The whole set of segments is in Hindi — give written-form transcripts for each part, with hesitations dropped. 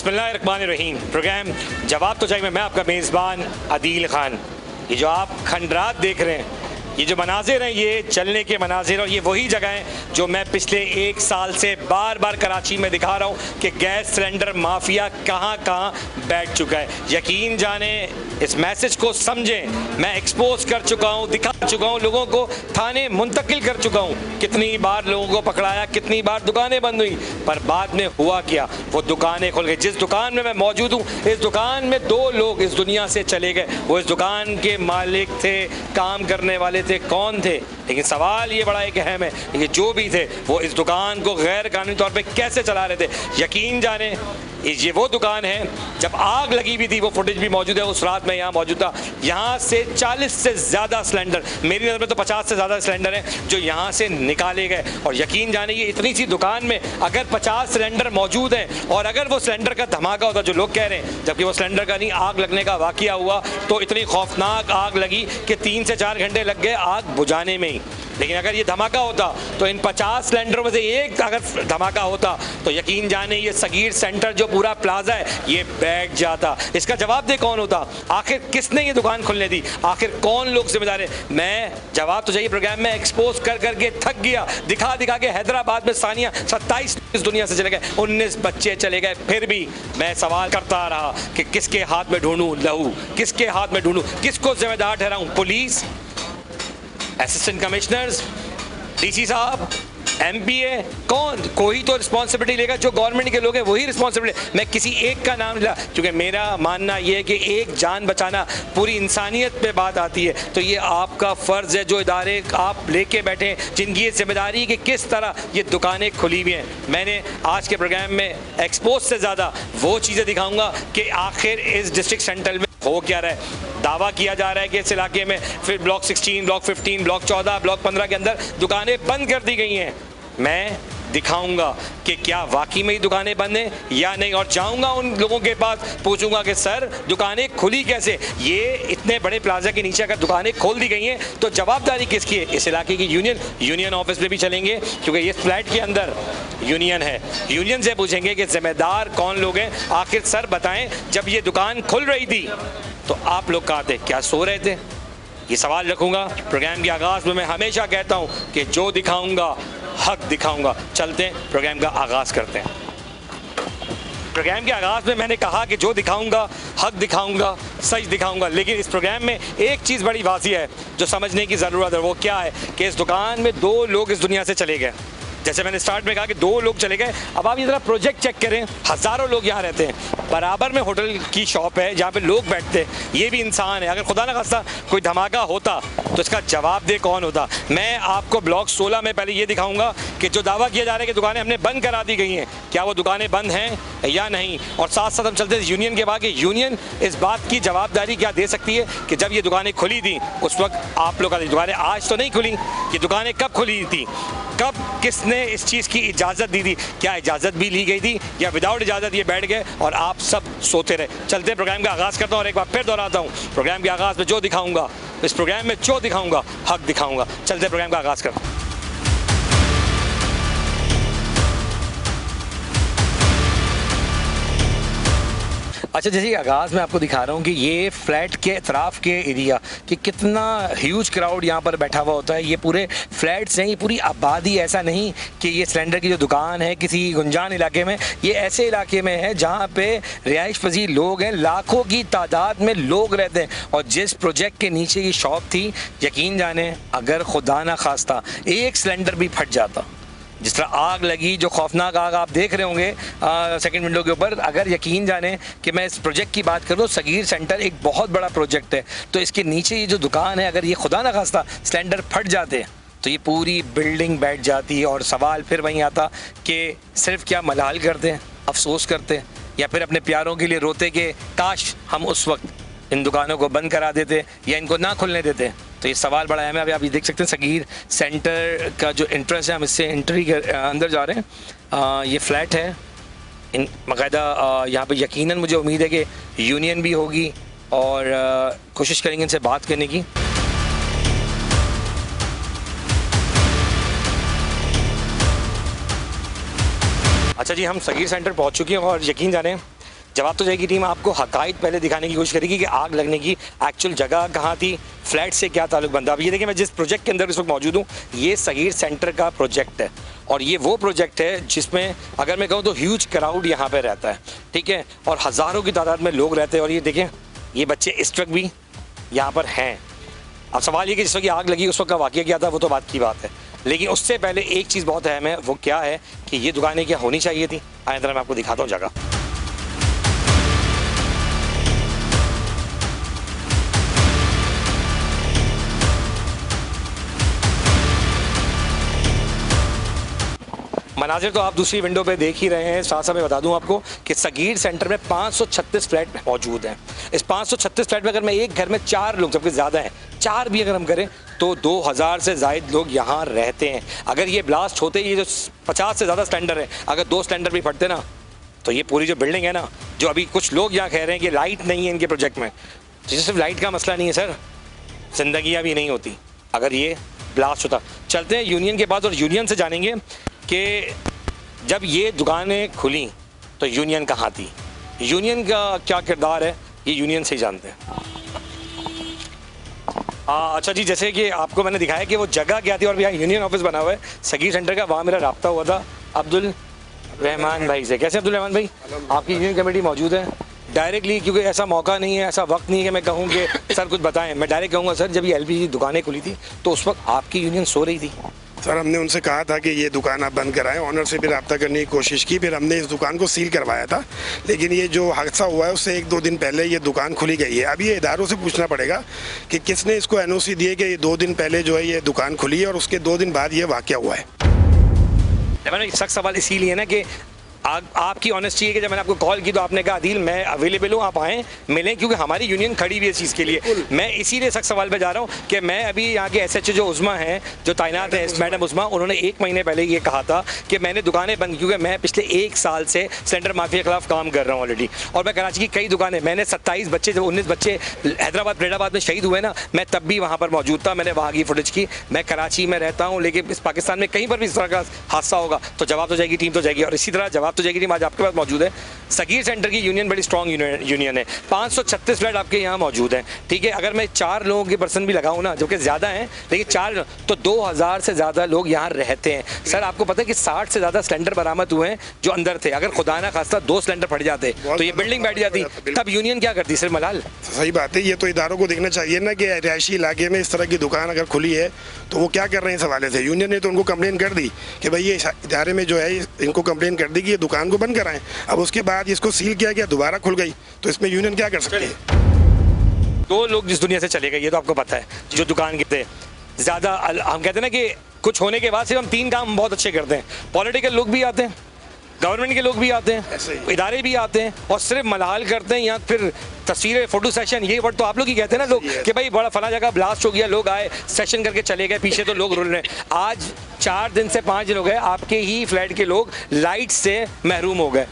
बिस्मिल्लाहिर्रहमानिर्रहीम। प्रोग्राम जवाब तो चाहिए। मैं आपका मेज़बान आदिल खान। ये जो आप खंडरात देख रहे हैं, ये जो मनाजिर हैं, ये चलने के मनाजिर, और ये वही जगह हैं जो मैं पिछले 1 साल से बार बार कराची में दिखा रहा हूँ कि गैस सिलेंडर माफिया कहाँ कहाँ बैठ चुका है। यकीन जाने, इस मैसेज को समझें। मैं एक्सपोज कर चुका हूँ, दिखा चुका हूँ, लोगों को थाने मुंतकिल कर चुका हूँ। कितनी बार लोगों को पकड़ाया, कितनी बार दुकानें बंद हुई, पर बाद में हुआ क्या, वो दुकानें खुल गई। जिस दुकान में मैं मौजूद हूँ, इस दुकान में 2 लोग इस दुनिया से चले गए। वो इस दुकान के मालिक थे, काम करने वाले थे, कौन थे? लेकिन सवाल ये बड़ा एक अहम है कि जो भी थे वो इस दुकान को गैर कानूनी तौर पे कैसे चला रहे थे। यकीन जाने, ये वो दुकान है जब आग लगी हुई थी, वो फुटेज भी मौजूद है। उस रात में यहाँ मौजूद था। यहाँ से 40 से ज़्यादा सिलेंडर, मेरी नज़र में तो 50 से ज़्यादा सिलेंडर हैं जो यहाँ से निकाले गए। और यकीन जाने, ये इतनी सी दुकान में अगर 50 सिलेंडर मौजूद हैं, और अगर वो सिलेंडर का धमाका होता, जो लोग कह रहे हैं, जबकि वो सिलेंडर का नहीं, आग लगने का वाक़या हुआ, तो इतनी खौफनाक आग लगी कि 3 से 4 घंटे लग गए आग बुझाने में ही। लेकिन अगर ये धमाका होता तो इन 50 सिलेंडरों में से एक अगर धमाका होता तो यकीन जाने ये सगीर सेंटर जो पूरा प्लाजा है ये बैठ जाता। इसका जवाब दे कौन होता? आखिर किसने ये दुकान खुलने दी? आखिर कौन लोग जिम्मेदार है? मैं जवाब तो चाहिए। प्रोग्राम में एक्सपोज कर करके थक गया, दिखा दिखा के। हैदराबाद में सानिया 27 इस दुनिया से चले गए, 19 बच्चे चले गए। फिर भी मैं सवाल करता रहा कि किसके हाथ में ढूंढूं लहू, किसके हाथ में ढूंढूं, किसको जिम्मेदार ठहराऊं? पुलिस, असिस्टेंट कमिश्नर्स, डीसी साहब, एमपीए, कौन? कोई तो रिस्पॉन्सिबिलिटी लेगा। जो गवर्नमेंट के लोग हैं वही रिस्पॉन्सिबिलिटी। मैं किसी एक का नाम लिया क्योंकि मेरा मानना यह है कि एक जान बचाना पूरी इंसानियत पे बात आती है। तो ये आपका फ़र्ज़ है, जो इदारे आप लेके बैठे हैं, जिनकी ये जिम्मेदारी कि किस तरह ये दुकानें खुली हुई हैं। मैंने आज के प्रोग्राम में एक्सपोज से ज़्यादा वो चीज़ें दिखाऊँगा कि आखिर इस डिस्ट्रिक्ट सेंटर में हो क्या रहा है। दावा किया जा रहा है कि इस इलाके में फिर ब्लॉक 16, ब्लॉक 15, ब्लॉक 14, ब्लॉक 15 के अंदर दुकानें बंद कर दी गई हैं। मैं दिखाऊंगा कि क्या वाकई में ही दुकानें बंद हैं या नहीं, और जाऊंगा उन लोगों के पास, पूछूंगा कि सर दुकानें खुली कैसे? ये इतने बड़े प्लाजा के नीचे अगर दुकानें खोल दी गई हैं तो जवाबदारी किसकी है? इस इलाके की यूनियन ऑफिस में भी चलेंगे क्योंकि इस फ्लैट के अंदर यूनियन है। यूनियन से पूछेंगे कि जिम्मेदार कौन लोग हैं। आखिर सर बताएं, जब ये दुकान खुल रही थी तो आप लोग कहाँ थे? क्या सो रहे थे? ये सवाल रखूंगा। प्रोग्राम के आगाज़ में मैं हमेशा कहता हूँ कि जो दिखाऊंगा हक दिखाऊंगा। चलते हैं, प्रोग्राम का आगाज़ करते हैं। प्रोग्राम के आगाज़ में मैंने कहा कि जो दिखाऊंगा हक दिखाऊंगा, सच दिखाऊंगा। लेकिन इस प्रोग्राम में एक चीज़ बड़ी वाज़ी है जो समझने की ज़रूरत है। वो क्या है कि इस दुकान में 2 लोग इस दुनिया से चले गए। जैसे मैंने स्टार्ट में कहा कि 2 लोग चले गए। अब आप ये ज़रा प्रोजेक्ट चेक करें, हज़ारों लोग यहाँ रहते हैं। बराबर में होटल की शॉप है जहाँ पे लोग बैठते हैं। ये भी इंसान है। अगर खुदा न खास्ता कोई धमाका होता तो इसका जवाब दे कौन होता? मैं आपको ब्लॉक 16 में पहले ये दिखाऊंगा कि जो दावा किया जा रहा है कि दुकानें हमने बंद करा दी गई हैं, क्या वो दुकानें बंद हैं या नहीं। और साथ साथ हम चलते हैं यूनियन के बाद कि यूनियन इस बात की जवाबदारी क्या दे सकती है कि जब ये दुकानें खुली थी उस वक्त आप लोग, दुकानें आज तो नहीं खुली, ये दुकानें कब खुली थी, कब किसने इस चीज़ की इजाज़त दी थी? क्या इजाज़त भी ली गई थी या विदाउट इजाज़त ये बैठ गए और आप सब सोते रहे? चलते प्रोग्राम का आगाज़ करता हूँ और एक बार फिर दोहराता हूँ, प्रोग्राम के आगाज़ में जो दिखाऊंगा, इस प्रोग्राम में जो दिखाऊंगा हक दिखाऊंगा। चलते प्रोग्राम का आगाज़ करता हूँ। अच्छा, जैसे आगाज़ में आपको दिखा रहा हूँ कि ये फ्लैट के अतराफ़ के एरिया कि कितना ह्यूज क्राउड यहाँ पर बैठा हुआ होता है। ये पूरे फ्लैट्स हैं, ये पूरी आबादी। ऐसा नहीं कि ये सिलेंडर की जो दुकान है किसी गुंजान इलाके में, ये ऐसे इलाके में है जहाँ पे रिहाइश पजीर लोग हैं, लाखों की तादाद में लोग रहते हैं। और जिस प्रोजेक्ट के नीचे ये शॉप थी, यकीन जाने अगर खुदा ना खास्ता एक सिलेंडर भी फट जाता, जिस तरह आग लगी, जो खौफनाक आग आप देख रहे होंगे सेकंड विंडो के ऊपर, अगर यकीन जाने कि मैं इस प्रोजेक्ट की बात करूँ, सगीर सेंटर एक बहुत बड़ा प्रोजेक्ट है, तो इसके नीचे ये जो दुकान है, अगर ये खुदा ना खास्ता सिलेंडर फट जाते तो ये पूरी बिल्डिंग बैठ जाती। और सवाल फिर वहीं आता कि सिर्फ क्या मलाल करते हैं, अफसोस करते हैं, या फिर अपने प्यारों के लिए रोते कि काश हम उस वक्त इन दुकानों को बंद करा देते या इनको ना खुलने देते। तो ये सवाल बड़ा अहम है। अभी आप ये देख सकते हैं सगीर सेंटर का जो इंट्रेंस है, हम इससे एंट्री अंदर जा रहे हैं। ये फ्लैट है इन बाकायदा। यहाँ पे यकीनन मुझे उम्मीद है कि यूनियन भी होगी और कोशिश करेंगे इनसे बात करने की। अच्छा जी, हम सगीर सेंटर पहुँच चुके हैं और यकीन जाने जवाब तो जाएगी टीम आपको हकायत पहले दिखाने की कोशिश करेगी कि आग लगने की एक्चुअल जगह कहाँ थी, फ्लैट से क्या ताल्लुक बनता। अब ये देखिए मैं जिस प्रोजेक्ट के अंदर इस वक्त मौजूद हूँ, ये सगीर सेंटर का प्रोजेक्ट है और ये वो प्रोजेक्ट है जिसमें अगर मैं कहूँ तो ह्यूज क्राउड यहाँ पे रहता है, ठीक है, और हज़ारों की तादाद में लोग रहते हैं। और ये देखें ये बच्चे इस वक्त भी यहाँ पर हैं। अब सवाल ये कि जिस वक्त आग लगी उस वक्त का वाक़या क्या था वो तो बात की बात है, लेकिन उससे पहले एक चीज़ बहुत अहम है, वो क्या है कि ये दुकानें क्या होनी चाहिए थी। आए तरह मैं आपको दिखाता हूँ जगह। मनाजिर तो आप दूसरी विंडो पे देख ही रहे हैं। साथ साथ मैं बता दूं आपको कि सगीर सेंटर में 536 फ्लैट मौजूद हैं। इस 536 फ्लैट में अगर मैं एक घर में 4 लोग, जबकि ज़्यादा हैं, 4 भी अगर हम करें तो 2000 से ज़ायद लोग यहाँ रहते हैं। अगर ये ब्लास्ट होते, ये जो 50 से ज़्यादा सिलेंडर है, अगर 2 सिलेंडर भी फटते ना तो ये पूरी जो बिल्डिंग है ना, जो अभी कुछ लोग यहाँ कह रहे हैं कि लाइट नहीं है इनके प्रोजेक्ट में, तो सिर्फ लाइट का मसला नहीं है सर, जिंदगियाँ भी नहीं होती अगर ये ब्लास्ट होता। चलते हैं यूनियन के पास और यूनियन से जानेंगे कि जब ये दुकानें खुली तो यूनियन कहाँ थी, यूनियन का क्या किरदार है, ये यूनियन से ही जानते हैं। अच्छा जी, जैसे कि आपको मैंने दिखाया कि वो जगह क्या थी और यहाँ यूनियन ऑफिस बना हुआ है सगीर सेंटर का, वहाँ मेरा रब्ता हुआ था अब्दुल रहमान भाई से। कैसे अब्दुल रहमान भाई, आपकी यूनियन कमेटी मौजूद है डायरेक्टली, क्योंकि ऐसा मौका नहीं है, ऐसा वक्त नहीं है कि मैं कहूँ कि सर कुछ बताएं। मैं डायरेक्ट कहूँगा सर, जब ये LPG दुकानें खुली थी तो उस वक्त आपकी यूनियन सो रही थी। सर हमने उनसे कहा था कि ये दुकान आप बंद कराएं, ऑनर से भी रब्ता करने की कोशिश की, फिर हमने इस दुकान को सील करवाया था। लेकिन ये जो हादसा हुआ है उससे 1-2 दिन पहले ये दुकान खुली गई है। अभी ये इदारों से पूछना पड़ेगा कि किसने इसको NOC दिए कि ये 2 दिन पहले जो है ये दुकान खुली है और उसके 2 दिन बाद ये वाक़या हुआ है। मैंने एक सख्त सवाल इसीलिए ना कि आपकी ऑनेस्टी है कि जब मैंने आपको कॉल की तो आपने कहा आदिल मैं अवेलेबल हूँ, आप आएँ मिलें, क्योंकि हमारी यूनियन खड़ी हुई है इस चीज़ के लिए। मैं इसीलिए सख्त सवाल पे जा रहा हूँ कि मैं अभी यहाँ के SHO जो उज़मा हैं, जो तैनात हैं, मैडम उज़मा, उन्होंने 1 महीने पहले ये कहा था कि मैंने दुकानें बंद, क्योंकि मैं पिछले 1 साल से सिलेंडर माफिया के खिलाफ काम कर रहा हूँ ऑलरेडी, और मैं कराची की कई दुकानें, मैंने 27 बच्चे, जब 19 बच्चे हैदराबाद फरीदाबाद में शहीद हुए ना, मैं तब भी वहाँ पर मौजूद था, मैंने वहाँ की फुटेज की। मैं कराची में रहता हूँ, लेकिन इस पाकिस्तान में कहीं पर भी इस तरह का हादसा होगा तो जवाब तो जाएगी टीम, तो जाएगी। और इसी तरह जवाब तो जाएगी टीम आज आपके मौजूद है। सगीर सेंटर की यूनियन बड़ी स्ट्रॉन्ग यूनियन है, 536 फ्लैट आपके यहाँ मौजूद हैं, ठीक है। अगर मैं 4 लोगों के पर्सन भी लगाऊं ना, जो कि ज़्यादा हैं, लेकिन 4 तो 2000 से ज़्यादा लोग यहाँ रहते हैं। सर आपको पता है कि 60 से ज़्यादा सिलेंडर बरामद हुए हैं जो अंदर थे। अगर खुदा ना खास्ता 2 सिलेंडर फट जाते तो ये बिल्डिंग बैठ जाती, तब यूनियन क्या करती सर मलाल? सही बात है, ये तो इदारों को देखना चाहिए ना कि रिहायशी इलाके में इस तरह की दुकान अगर खुली है तो वो क्या कर रहे हैं इस हवाले से। यूनियन ने तो उनको कंप्लेन कर दी कि भाई ये इदारे में जो है इनको कंप्लेन कर दी कि ये दुकान को बंद कराएं। अब उसके बाद इसको सील किया गया, दोबारा खुल गई, तो इसमें यूनियन क्या कर सकती है? 2 लोग जिस दुनिया से चले गए ये तो आपको पता है, जो दुकान के थे ज़्यादा। हम कहते हैं ना कि कुछ होने के बाद सिर्फ हम 3 काम बहुत अच्छे करते हैं, पॉलिटिकल लोग भी आते हैं, गवर्नमेंट के लोग भी आते हैं, इदारे भी आते हैं, और सिर्फ मलाल करते हैं या फिर तस्वीरें, फोटो सेशन, ये वर्ड तो आप लोग ही कहते हैं ना लोग कि भाई बड़ा फला जगह ब्लास्ट हो गया, लोग आए सेशन करके चले गए, पीछे तो लोग रुल रहे हैं। आज 4 दिन से 5 दिन हो गए आपके ही फ्लैट के लोग लाइट से महरूम हो गए,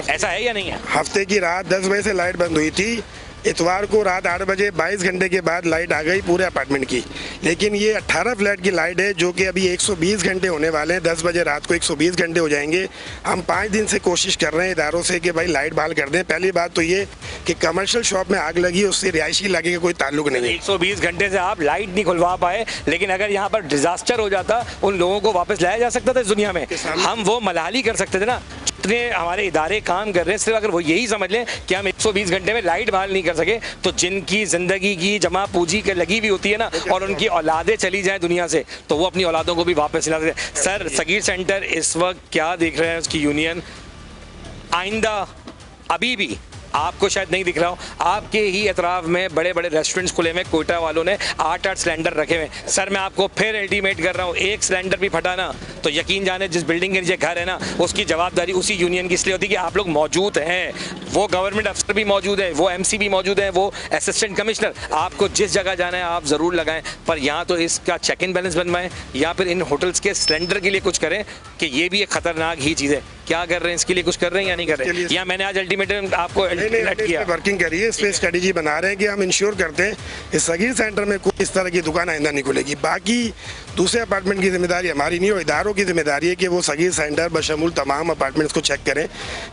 ऐसा है या नहीं है? हफ्ते की रात 10 बजे से लाइट बंद हुई थी, इतवार को रात 8 बजे 22 घंटे के बाद लाइट आ गई पूरे अपार्टमेंट की। लेकिन ये 18 फ्लैट की लाइट है जो कि अभी 120 घंटे होने वाले हैं, 10 बजे रात को 120 घंटे हो जाएंगे। हम 5 दिन से कोशिश कर रहे हैं इदारों से कि भाई लाइट बहाल कर दें। पहली बात तो ये कि कमर्शियल शॉप में आग लगी, उससे रिहायशी इलाके का कोई ताल्लुक नहीं है। 120 घंटे से आप लाइट नहीं खुलवा पाए, लेकिन अगर यहाँ पर डिजास्टर हो जाता उन लोगों को वापस लाया जा सकता था इस दुनिया में, हम वो मलाली कर सकते थे ना। जितने हमारे इदारे काम कर रहे हैं, सिर्फ अगर वो यही समझ लें कि हम 120 घंटे में लाइट बहाल नहीं कर सके, तो जिनकी ज़िंदगी की जमा पूंजी के लगी हुई होती है ना, और उनकी औलादें चली जाएं दुनिया से, तो वो अपनी औलादों को भी वापस ला सकते। सर सगीर सेंटर इस वक्त क्या देख रहे हैं उसकी यूनियन? आइंदा अभी भी आपको शायद नहीं दिख रहा हो, आपके ही अतराफ में बड़े बड़े रेस्टोरेंट्स खुले हुए, कोयटा वालों ने 8-8 सिलेंडर रखे हुए। सर मैं आपको फिर अल्टीमेट कर रहा हूँ, एक सिलेंडर भी फटा ना तो यकीन जाने जिस बिल्डिंग के नीचे घर है ना, उसकी जवाबदारी उसी यूनियन की इसलिए होती है कि आप लोग मौजूद हैं। वो गवर्नमेंट अफसर भी मौजूद है, वो MC भी मौजूद है, वो असिस्टेंट कमिश्नर, आपको जिस जगह जाना है आप ज़रूर लगाएं, पर यहाँ तो इसका चेक इन बैलेंस बनवाएं या फिर इन होटल्स के सिलेंडर के लिए कुछ करें कि ये भी एक ख़तरनाक ही चीज़ है। क्या कर रहे हैं इसके लिए, कुछ कर रहे हैं या नहीं कर रहे हैं? या मैंने आज अल्टीमेटम आपको किया, वर्किंग करिए, इस पर स्ट्रेटेजी बना रहे हैं कि हम इंश्योर करते हैं कि सगीर सेंटर में कोई इस तरह की दुकान आइंदा नहीं खुलेगी। बाकी दूसरे अपार्टमेंट की जिम्मेदारी हमारी नहीं हो, इदारों की जिम्मेदारी है कि वो सगीर सेंटर बशमूल तमाम अपार्टमेंट्स को चेक करें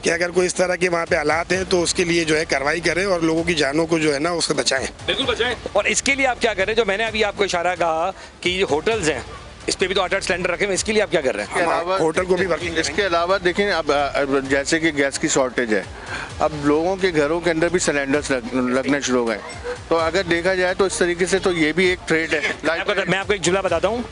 कि अगर कोई इस तरह के वहाँ पे हालात बात है तो उसके लिए जो है कार्रवाई करें और लोगों की जानों को जो है ना उससे बचाएं। बिल्कुल बचाएं। और इसके लिए आप क्या कर रहे हैं, जो मैंने अभी आपको इशारा कहा कि ये होटल्स हैं इस पे भी तो 8-8 सिलेंडर रखे हुए, इसके लिए आप क्या कर रहे हैं? हम होटल को भी वर्किंग इसके अलावा देखिए अब जैसे कि गैस की शॉर्टेज है, अब लोगों के घरों के अंदर भी सिलेंडर्स लगने शुरू हो गए, तो अगर देखा जाए तो इस तरीके से तो ये भी एक थ्रेट है। मैं आपको एक जुमला बताता हूँ,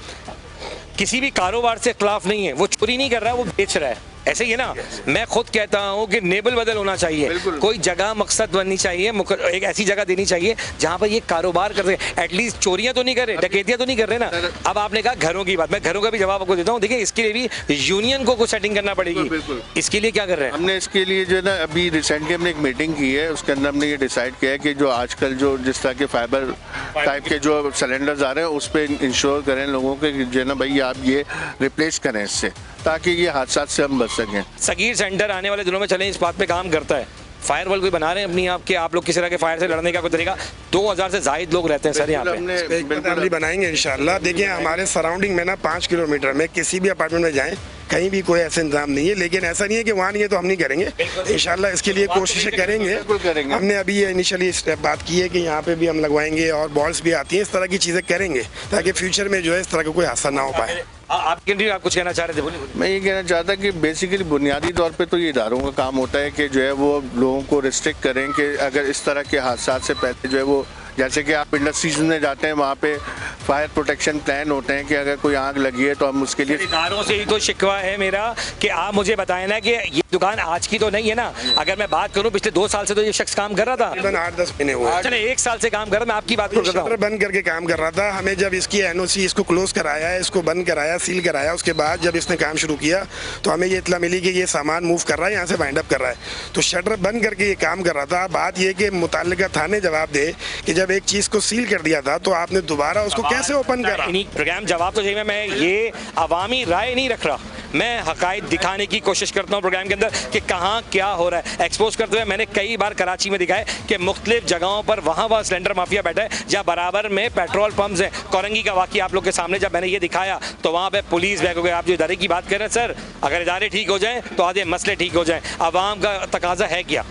किसी भी कारोबार से खिलाफ नहीं है, वो चोरी नहीं कर रहा है, वो बेच रहा है। ऐसे ही है ना, मैं खुद कहता हूँ कि नेबल बदल होना चाहिए, कोई जगह मकसद बननी चाहिए, एक ऐसी जगह देनी चाहिए जहाँ पर ये कारोबार कर सके। एटलीस्ट चोरियां तो नहीं कर रहे, डकैतियां तो नहीं कर रहे ना। अब आपने कहा घरों की बात, मैं घरों का भी जवाब आपको देता हूँ। देखिए इसके लिए भी यूनियन को कुछ सेटिंग करना पड़ेगी। इसके लिए क्या कर रहे हैं? हमने इसके लिए जो है ना अभी रिसेंटली हमने एक मीटिंग की है, उसके अंदर हमने ये डिसाइड किया है कि जो आजकल जो जिस तरह के फाइबर टाइप के जो सिलेंडर्स आ रहे हैं उस पर इंश्योर करें लोगों के जो है ना भाई आप ये रिप्लेस करें इससे, ताकि ये हादसा से हम बच सकें। सगीर सेंटर आने वाले दिनों में चलें, इस बात पे काम करता है। फायर वॉल कोई बना रहे हैं अपनी आप के, आप लोग किसी तरह के फायर से लड़ने का कोई तरीका? 2000 से जायद लोग रहते हैं सर यहाँ पे। बिल्कुल बनाएंगे इंशाल्लाह। देखिए हमारे सराउंडिंग में ना 5 किलोमीटर में किसी भी अपार्टमेंट में जाएं, कहीं भी कोई ऐसा इंतजाम नहीं है, लेकिन ऐसा नहीं है कि वहाँ नहीं है तो हम नहीं करेंगे। इंशाल्लाह इसके लिए कोशिशें करेंगे। हमने अभी ये इनिशियली बात की है कि यहाँ पे भी हम लगवाएंगे और बॉल्स भी आती हैं, इस तरह की चीज़ें करेंगे ताकि फ्यूचर में जो है इस तरह का कोई हादसा ना हो पाए। आप कुछ कहना चाह रहे थे? बोलिए। मैं ये कहना चाहता कि बेसिकली बुनियादी तौर पे तो ये इदारों का काम होता है कि जो है वो लोगों को रिस्ट्रिक्ट करें कि अगर इस तरह के हादसा से पहले जो है वो, जैसे कि आप इंडस्ट्रीज में जाते हैं वहाँ पे फायर प्रोटेक्शन प्लान होते हैं कि अगर कोई आग लगी है तो हम उसके लिए। इदारों से ही तो शिकवा है मेरा कि आप मुझे बताएं ना कि ये दुकान आज की तो नहीं है ना। अगर मैं बात करूं पिछले 2 साल से तो ये शख्स काम कर रहा था, 8-10 महीने हुए। चले 1 साल से काम कर रहा, मैं आपकी बात कर रहा हूं। शटर बंद करके काम कर रहा था। हमें जब इसकी एनओसी इसको क्लोज कराया है, इसको बंद कराया, सील कराया, उसके बाद जब इसने काम शुरू किया तो हमें ये इत्तला मिली कि ये सामान मूव कर रहा है, यहाँ से वाइंड अप कर रहा है, तो शटर बंद करके ये काम कर रहा था। बात ये कि मुताल्लिका थाने जवाब दे कि जब एक चीज़ को सील कर दिया था तो आपने दोबारा उसको कैसे ओपन करा? प्रोग्राम जवाब तो चाहिए। मैं ये अवामी राय नहीं रख रहा, मैं हकायक दिखाने की कोशिश करता हूँ प्रोग्राम के अंदर कि कहाँ क्या हो रहा है। एक्सपोज करते हुए मैंने कई बार कराची में दिखाया कि मुख्तलिफ जगहों पर वहाँ सिलेंडर माफिया बैठा है, जहाँ बराबर में पेट्रोल पंप्स हैं। कोरंगी का वाक़या आप लोग के सामने जब मैंने ये दिखाया तो वहाँ पे पुलिस बैग हो गए। आप जो इदारे की बात कर रहे हैं सर, अगर इदारे ठीक हो जाएं तो आधे मसले ठीक हो जाएं। अवाम का तकाजा है क्या?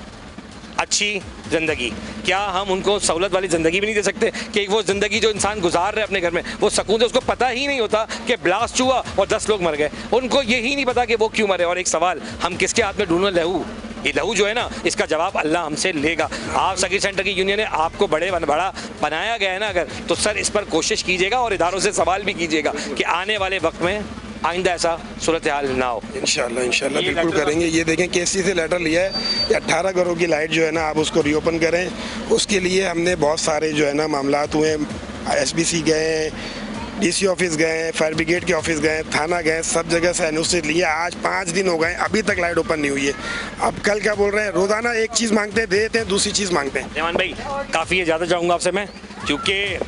अच्छी ज़िंदगी। क्या हम उनको सहूलत वाली ज़िंदगी भी नहीं दे सकते कि वो ज़िंदगी जो इंसान गुजार रहे अपने घर में वो सकून से, उसको पता ही नहीं होता कि ब्लास्ट हुआ और 10 लोग मर गए, उनको यही नहीं पता कि वो क्यों मरे। और एक सवाल, हम किसके हाथ में ढूंढें लहू? ये लहू जो है ना, इसका जवाब अल्लाह हमसे लेगा। आप सगीर सेंटर की यूनियन ने आपको बड़ा बनाया गया है ना, अगर तो सर इस पर कोशिश कीजिएगा और इदारों से सवाल भी कीजिएगा कि आने वाले वक्त में आइंदा ऐसा सूरत हाल ना हो। इंशाल्लाह बिल्कुल करेंगे। ये देखें केसी से लेटर लिया है कि 18 घरों की लाइट जो है ना आप उसको रीओपन करें। उसके लिए हमने बहुत सारे जो है ना मामलात हुए, SBC गए, DC ऑफिस गए, फायर ब्रिगेड के ऑफिस गए, थाना गए, सब जगह से एनओसी लिया। आज 5 दिन हो गए, अभी तक लाइट ओपन नहीं हुई है। अब कल क्या बोल रहे हैं, रोजाना एक चीज़ मांगते हैं, दे देते हैं, दूसरी चीज़ मांगते हैं। रहमान भाई काफ़ी ज़्यादा चाहूँगा आपसे मैं, क्योंकि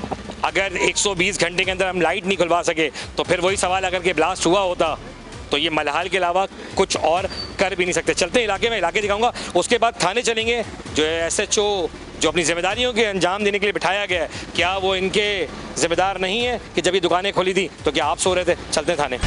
अगर 120 घंटे के अंदर हम लाइट नहीं खुलवा सके तो फिर वही सवाल, अगर के ब्लास्ट हुआ होता तो ये मलहाल के अलावा कुछ और कर भी नहीं सकते। चलते हैं इलाके में, इलाके दिखाऊंगा, उसके बाद थाने चलेंगे। जो SHO जो अपनी जिम्मेदारियों के अंजाम देने के लिए बिठाया गया है, क्या वो इनके जिम्मेदार नहीं है कि जब ये दुकानें खोली थी तो क्या आप सो रहे थे? चलते हैं थाने।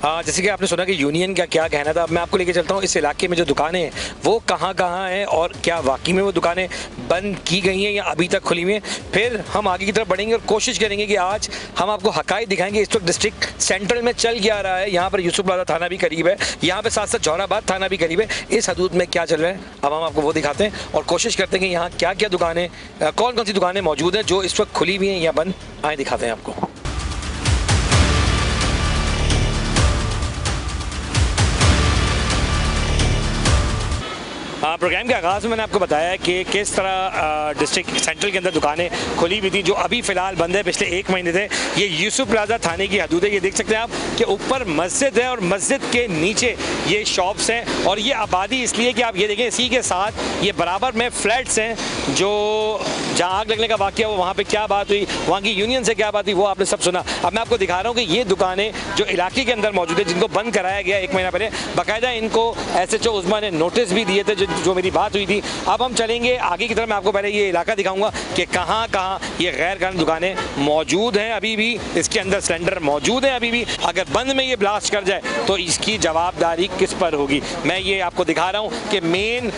हाँ, जैसे कि आपने सुना कि यूनियन का क्या कहना था, अब मैं आपको लेके चलता हूँ इस इलाके में जो दुकानें हैं वो कहाँ कहाँ हैं और क्या वाकई में वो दुकानें बंद की गई हैं या अभी तक खुली हुई हैं। फिर हम आगे की तरफ बढ़ेंगे और कोशिश करेंगे कि आज हम आपको हकायक दिखाएंगे इस वक्त डिस्ट्रिक्ट सेंट्रल में चल क्या रहा है। यहाँ पर यूसुफ प्लाजा थाना भी करीब है, यहाँ पर साथ साथ जौहराबाद थाना भी करीब है। इस हदूद में क्या चल रहा है अब हम आपको वो दिखाते हैं और कोशिश करते हैं कि यहाँ क्या क्या दुकानें, कौन कौन सी दुकानें मौजूद हैं जो इस वक्त खुली हुई हैं या बंद। आए दिखाते हैं आपको। हाँ, प्रोग्राम के आगाज़ में मैंने आपको बताया कि किस तरह डिस्ट्रिक्ट सेंट्रल के अंदर दुकानें खुली हुई थी जो अभी फ़िलहाल बंद है, पिछले 1 महीने से। ये यूसुफ प्लाजा थाने की हदूद है। ये देख सकते हैं आप कि ऊपर मस्जिद है और मस्जिद के नीचे ये शॉप्स हैं और ये आबादी इसलिए कि आप ये देखें इसी के साथ ये बराबर में फ्लैट्स हैं जो जहाँ आग लगने का वाक़या हो वहाँ पे क्या बात हुई, वहाँ की यूनियन से क्या बात हुई, वो आपने सब सुना। अब मैं आपको दिखा रहा हूँ कि ये दुकानें जो इलाके के अंदर मौजूद है जिनको बंद कराया गया 1 महीना पहले, बाकायदा इनको SHO उस्मा ने नोटिस भी दिए थे जो मेरी बात हुई थी। अब हम चलेंगे आगे की तरफ। मैं आपको पहले ये इलाका दिखाऊंगा कि कहाँ कहाँ ये गैर कानूनी दुकानें मौजूद हैं। अभी भी इसके अंदर सिलेंडर मौजूद हैं। अभी भी अगर बंद में ये ब्लास्ट कर जाए तो इसकी जवाबदारी किस पर होगी। मैं ये आपको दिखा रहा हूँ कि मेन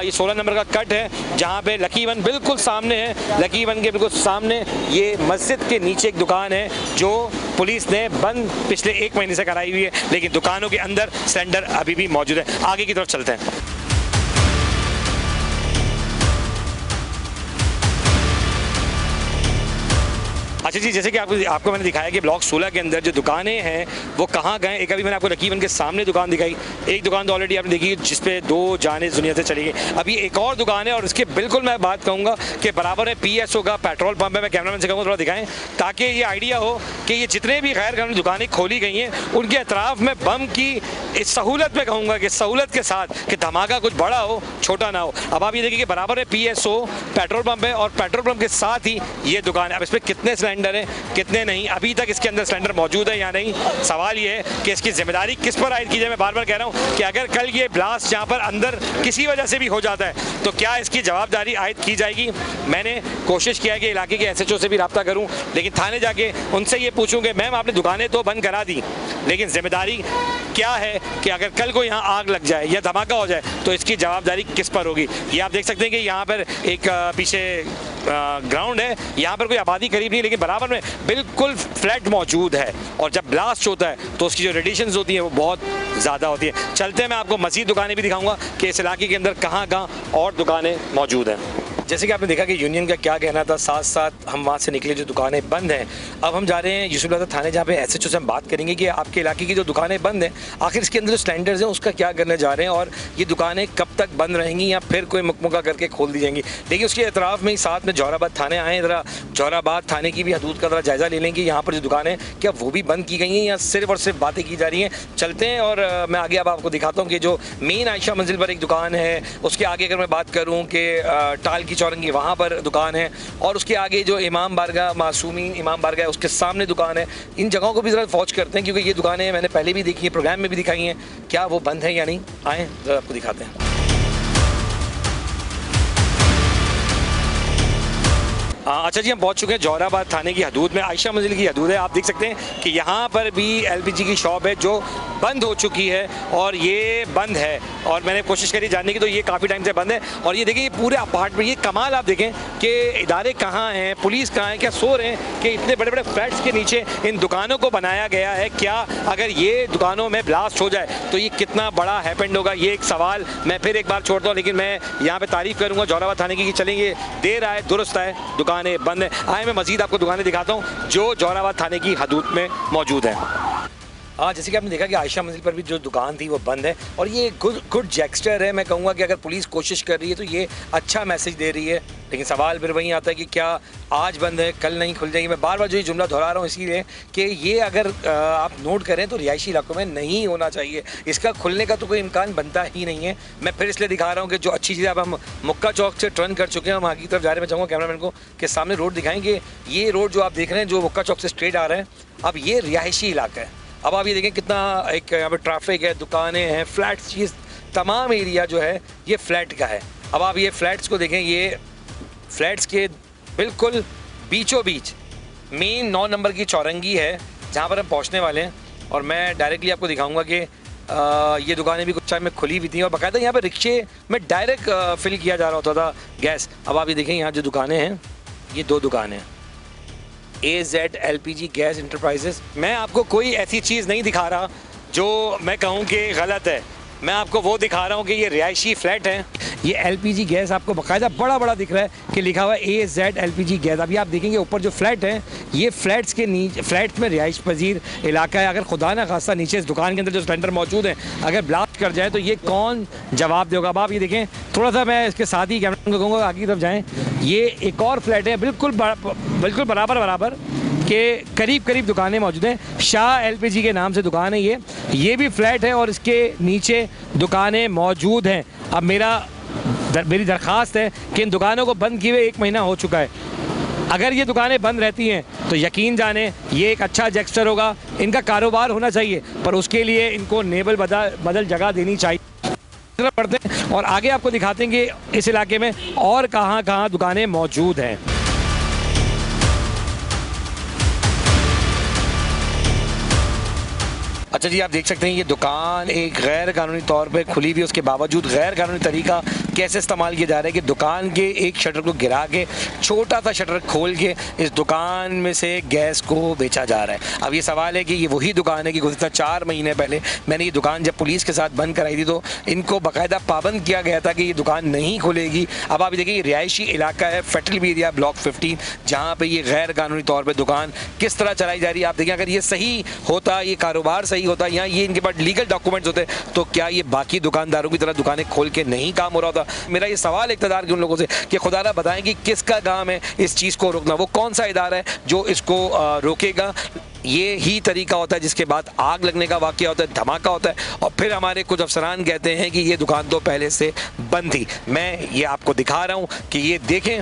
ये 16 नंबर का कट है जहाँ पे लकी वन बिल्कुल सामने है। लकी वन के बिल्कुल सामने ये मस्जिद के नीचे एक दुकान है जो पुलिस ने बंद पिछले 1 महीने से कराई हुई है, लेकिन दुकानों के अंदर सिलेंडर अभी भी मौजूद है। आगे की तरफ चलते हैं। अच्छा जी, जैसे कि आपको मैंने दिखाया कि ब्लॉक 16 के अंदर जो दुकानें हैं वो कहाँ गए। एक अभी मैंने आपको लकी वन के सामने दुकान दिखाई, एक दुकान तो ऑलरेडी आपने देखी जिसपे 2 जाने दुनिया से चली गई। अभी एक और दुकान है और इसके बिल्कुल मैं बात कहूँगा कि बराबर है PSO का पेट्रोल पंप है। मैं कैमरामैन से कहूँगा थोड़ा दिखाएं ताकि ये आइडिया हो कि ये जितने भी गैर कानूनी दुकानें खोली गई हैं उनके अतराफ़ में बम की इस सहूलत में कहूँगा कि सहूलत के साथ कि धमाका कुछ बड़ा हो छोटा ना हो। अब आप ये देखिए कि बराबर है PSO पेट्रोल पंप है और पेट्रोल पंप के साथ ही ये दुकान है। अब इस पर कितने सिलेंडर हैं कितने नहीं, अभी तक इसके अंदर सिलेंडर मौजूद है या नहीं, सवाल ये है कि इसकी जिम्मेदारी किस पर आयद की जाए। मैं बार बार कह रहा हूँ कि अगर कल ये ब्लास्ट यहाँ पर अंदर किसी वजह से भी हो जाता है तो क्या इसकी जवाबदारी आयद की जाएगी। मैंने कोशिश किया कि इलाके के SHO से भी रब्ता करूँ, लेकिन थाने जाके उनसे ये पूछूँ कि मैम आपने दुकानें तो बंद करा दी लेकिन जिम्मेदारी क्या है कि अगर कल को यहाँ आग लग जाए या धमाका हो जाए तो इसकी जवाबदारी किस पर होगी। ये आप देख सकते हैं कि यहाँ पर एक पीछे ग्राउंड है, यहाँ पर कोई आबादी करीब नहीं लेकिन बराबर में बिल्कुल फ्लैट मौजूद है और जब ब्लास्ट होता है तो उसकी जो रेडिएशंस होती हैं वो बहुत ज़्यादा होती है। चलते हैं, मैं आपको मज़ीद दुकानें भी दिखाऊंगा कि इस इलाके के अंदर कहाँ कहाँ और दुकानें मौजूद हैं। जैसे कि आपने देखा कि यूनियन का क्या कहना था, साथ साथ हम वहाँ से निकले जो दुकानें बंद हैं। अब हम जा रहे हैं यूसुफ प्लाजा थाने जहाँ पे SHO से हम बात करेंगे कि आपके इलाके की जो दुकानें बंद हैं आखिर इसके अंदर जो स्टैंडर्ड्स हैं उसका क्या करने जा रहे हैं और ये दुकानें कब तक बंद रहेंगी या फिर कोई मुकमुका करके खोल दी जाएंगी। देखिए उसके अतराफ़ में ही साथ में जौहराबाद थाने आए, ज़रा जौहराबाद थाने की भी हदूद का ज़रा जायज़ा ले लेंगे। यहाँ पर जो दुकानें क्या वो भी बंद की गई हैं या सिर्फ और सिर्फ बातें की जा रही हैं। चलते हैं और मैं आगे अब आपको दिखाता हूँ कि जो मेन आयशा मंजिल पर एक दुकान है उसके आगे अगर मैं बात करूँ कि टाल की चौरंगी वहाँ पर दुकान है और उसके आगे जो इमाम बारगाह मासूमीन इमाम बारगाह है उसके सामने दुकान है। इन जगहों को भी ज़रा फौज करते हैं क्योंकि ये दुकानें मैंने पहले भी देखी है, प्रोग्राम में भी दिखाई हैं, क्या वो बंद है या नहीं। आएँ ज़रा आपको दिखाते हैं। अच्छा जी, हम पहुंच चुके हैं जौहराबाद थाने की हदूद में, आयशा मंजिल की हदूद है। आप देख सकते हैं कि यहाँ पर भी LPG की शॉप है जो बंद हो चुकी है और ये बंद है और मैंने कोशिश करी जानने की तो ये काफ़ी टाइम से बंद है। और ये देखें ये पूरे अपार्टमेंट, ये कमाल आप देखें कि इदारे कहाँ हैं, पुलिस कहाँ है, क्या सो रहे हैं कि इतने बड़े बड़े फ्लैट्स के नीचे इन दुकानों को बनाया गया है। क्या अगर ये दुकानों में ब्लास्ट हो जाए तो ये कितना बड़ा हैपेंड होगा, ये एक सवाल मैं फिर एक बार छोड़ता हूँ। लेकिन मैं यहाँ पर तारीफ़ करूँगा जौहराबाद थाने की कि चलेंगे देर आए दुरुस्त आए, दुकानें बंद है। आए मैं मजीद आपको दुकानें दिखाता हूँ जो जौहराबाद थाने की हदूद में मौजूद है। हाँ, जैसे कि आपने देखा कि आयशा मंजिल पर भी जो दुकान थी वो बंद है और ये गुड जेस्चर है। मैं कहूँगा कि अगर पुलिस कोशिश कर रही है तो ये अच्छा मैसेज दे रही है, लेकिन सवाल फिर वहीं आता है कि क्या आज बंद है कल नहीं खुल जाएगी। मैं बार बार जो ये जुमला दोहरा रहा हूँ इसीलिए कि ये अगर आप नोट करें तो रिहायशी इलाकों में नहीं होना चाहिए, इसका खुलने का तो कोई इम्कान बनता ही नहीं है। मैं फिर इसलिए दिखा रहा हूँ कि जो अच्छी चीज़ अब हम मुक्का चौक से टर्न कर चुके हैं, हम आगे की तरफ जा रहे हैं। मैं चाहूँगा कैमरामैन को कि सामने रोड दिखाएंगे, ये रोड जो आप देख रहे हैं जो मुक्का चौक से स्ट्रेट आ रहे हैं, अब ये रिहायशी इलाका है। अब आप ये देखें कितना एक यहाँ पर ट्रैफिक है, दुकानें हैं, फ्लैट्स, ये तमाम एरिया जो है ये फ्लैट का है। अब आप ये फ्लैट्स को देखें, ये फ्लैट्स के बिल्कुल बीचों बीच मेन 9 नंबर की चौरंगी है जहाँ पर हम पहुँचने वाले हैं और मैं डायरेक्टली आपको दिखाऊंगा कि ये दुकानें भी कुछ टाइम में खुली हुई थी और बाकायदा यहाँ पर रिक्शे में डायरेक्ट फिल किया जा रहा होता था गैस। अब आप ये देखें यहाँ जो दुकानें हैं ये 2 दुकानें हैं, AZ LPG गैस इंटरप्राइजेस। मैं आपको कोई ऐसी चीज़ नहीं दिखा रहा जो मैं कहूँ कि गलत है, मैं आपको वो दिखा रहा हूँ कि ये रिहायशी फ्लैट है। ये एलपीजी गैस आपको बाकायदा बड़ा बड़ा दिख रहा है कि लिखा हुआ है AZ एलपीजी गैस। अभी आप देखेंगे ऊपर जो फ्लैट है, ये फ्लैट्स के नीचे, फ्लैट्स में रिहाइश पजीर इलाका है। अगर खुदा ना खास्ता नीचे इस दुकान के अंदर जो सिलेंडर मौजूद है अगर ब्लास्ट कर जाए तो ये कौन जवाब देगा। अब आप ये देखें, थोड़ा सा मैं इसके साथ ही कैमरा को कहूँगा आगे की तरफ जाएँ। ये एक और फ्लैट है बिल्कुल बराबर के करीब दुकानें मौजूद हैं। शाह एलपीजी के नाम से दुकान है ये भी फ्लैट है और इसके नीचे दुकानें मौजूद हैं। अब मेरी दरख्वास्त है कि इन दुकानों को बंद किए हुए 1 महीना हो चुका है। अगर ये दुकानें बंद रहती हैं तो यकीन जाने ये एक अच्छा जेस्चर होगा, इनका कारोबार होना चाहिए, पर उसके लिए इनको नेबल बदल जगह देनी चाहिए। पढ़ते हैं और आगे आपको दिखाते हैं कि इस इलाके में और कहाँ दुकानें मौजूद हैं। अच्छा जी, आप देख सकते हैं ये दुकान एक गैर कानूनी तौर पे खुली हुई, उसके बावजूद गैर कानूनी तरीका कैसे इस्तेमाल किया जा रहा है कि दुकान के एक शटर को गिरा के छोटा सा शटर खोल के इस दुकान में से गैस को बेचा जा रहा है। अब ये सवाल है कि ये वही दुकान है कि गुज़िश्ता 4 महीने पहले मैंने ये दुकान जब पुलिस के साथ बंद कराई थी तो इनको बाकायदा पाबंद किया गया था कि ये दुकान नहीं खुलेगी। अब आप देखिए ये रिहायशी इलाका है फेटल बी एरिया ब्लॉक 15, जहाँ पर ये गैर कानूनी तौर पर दुकान किस तरह चलाई जा रही है। आप देखिए अगर ये सही होता, ये कारोबार सही होता, यहाँ ये इनके पास लीगल डॉक्यूमेंट्स होते तो क्या ये बाकी दुकानदारों की तरह दुकानें खोल के नहीं काम हो रहा होता। मेरा ये सवाल इक़्तिदार के उन लोगों से कि खुदारा बताएं कि किसका काम है इस चीज़ को रोकना, वो कौन सा इदारा है जो इसको रोकेगा। ये ही तरीका होता है जिसके बाद आग लगने का वाक़या होता है, धमाका होता है और फिर हमारे कुछ अफसरान कहते हैं कि ये दुकान तो पहले से बंद थी। मैं ये आपको दिखा रहा हूँ कि ये देखें,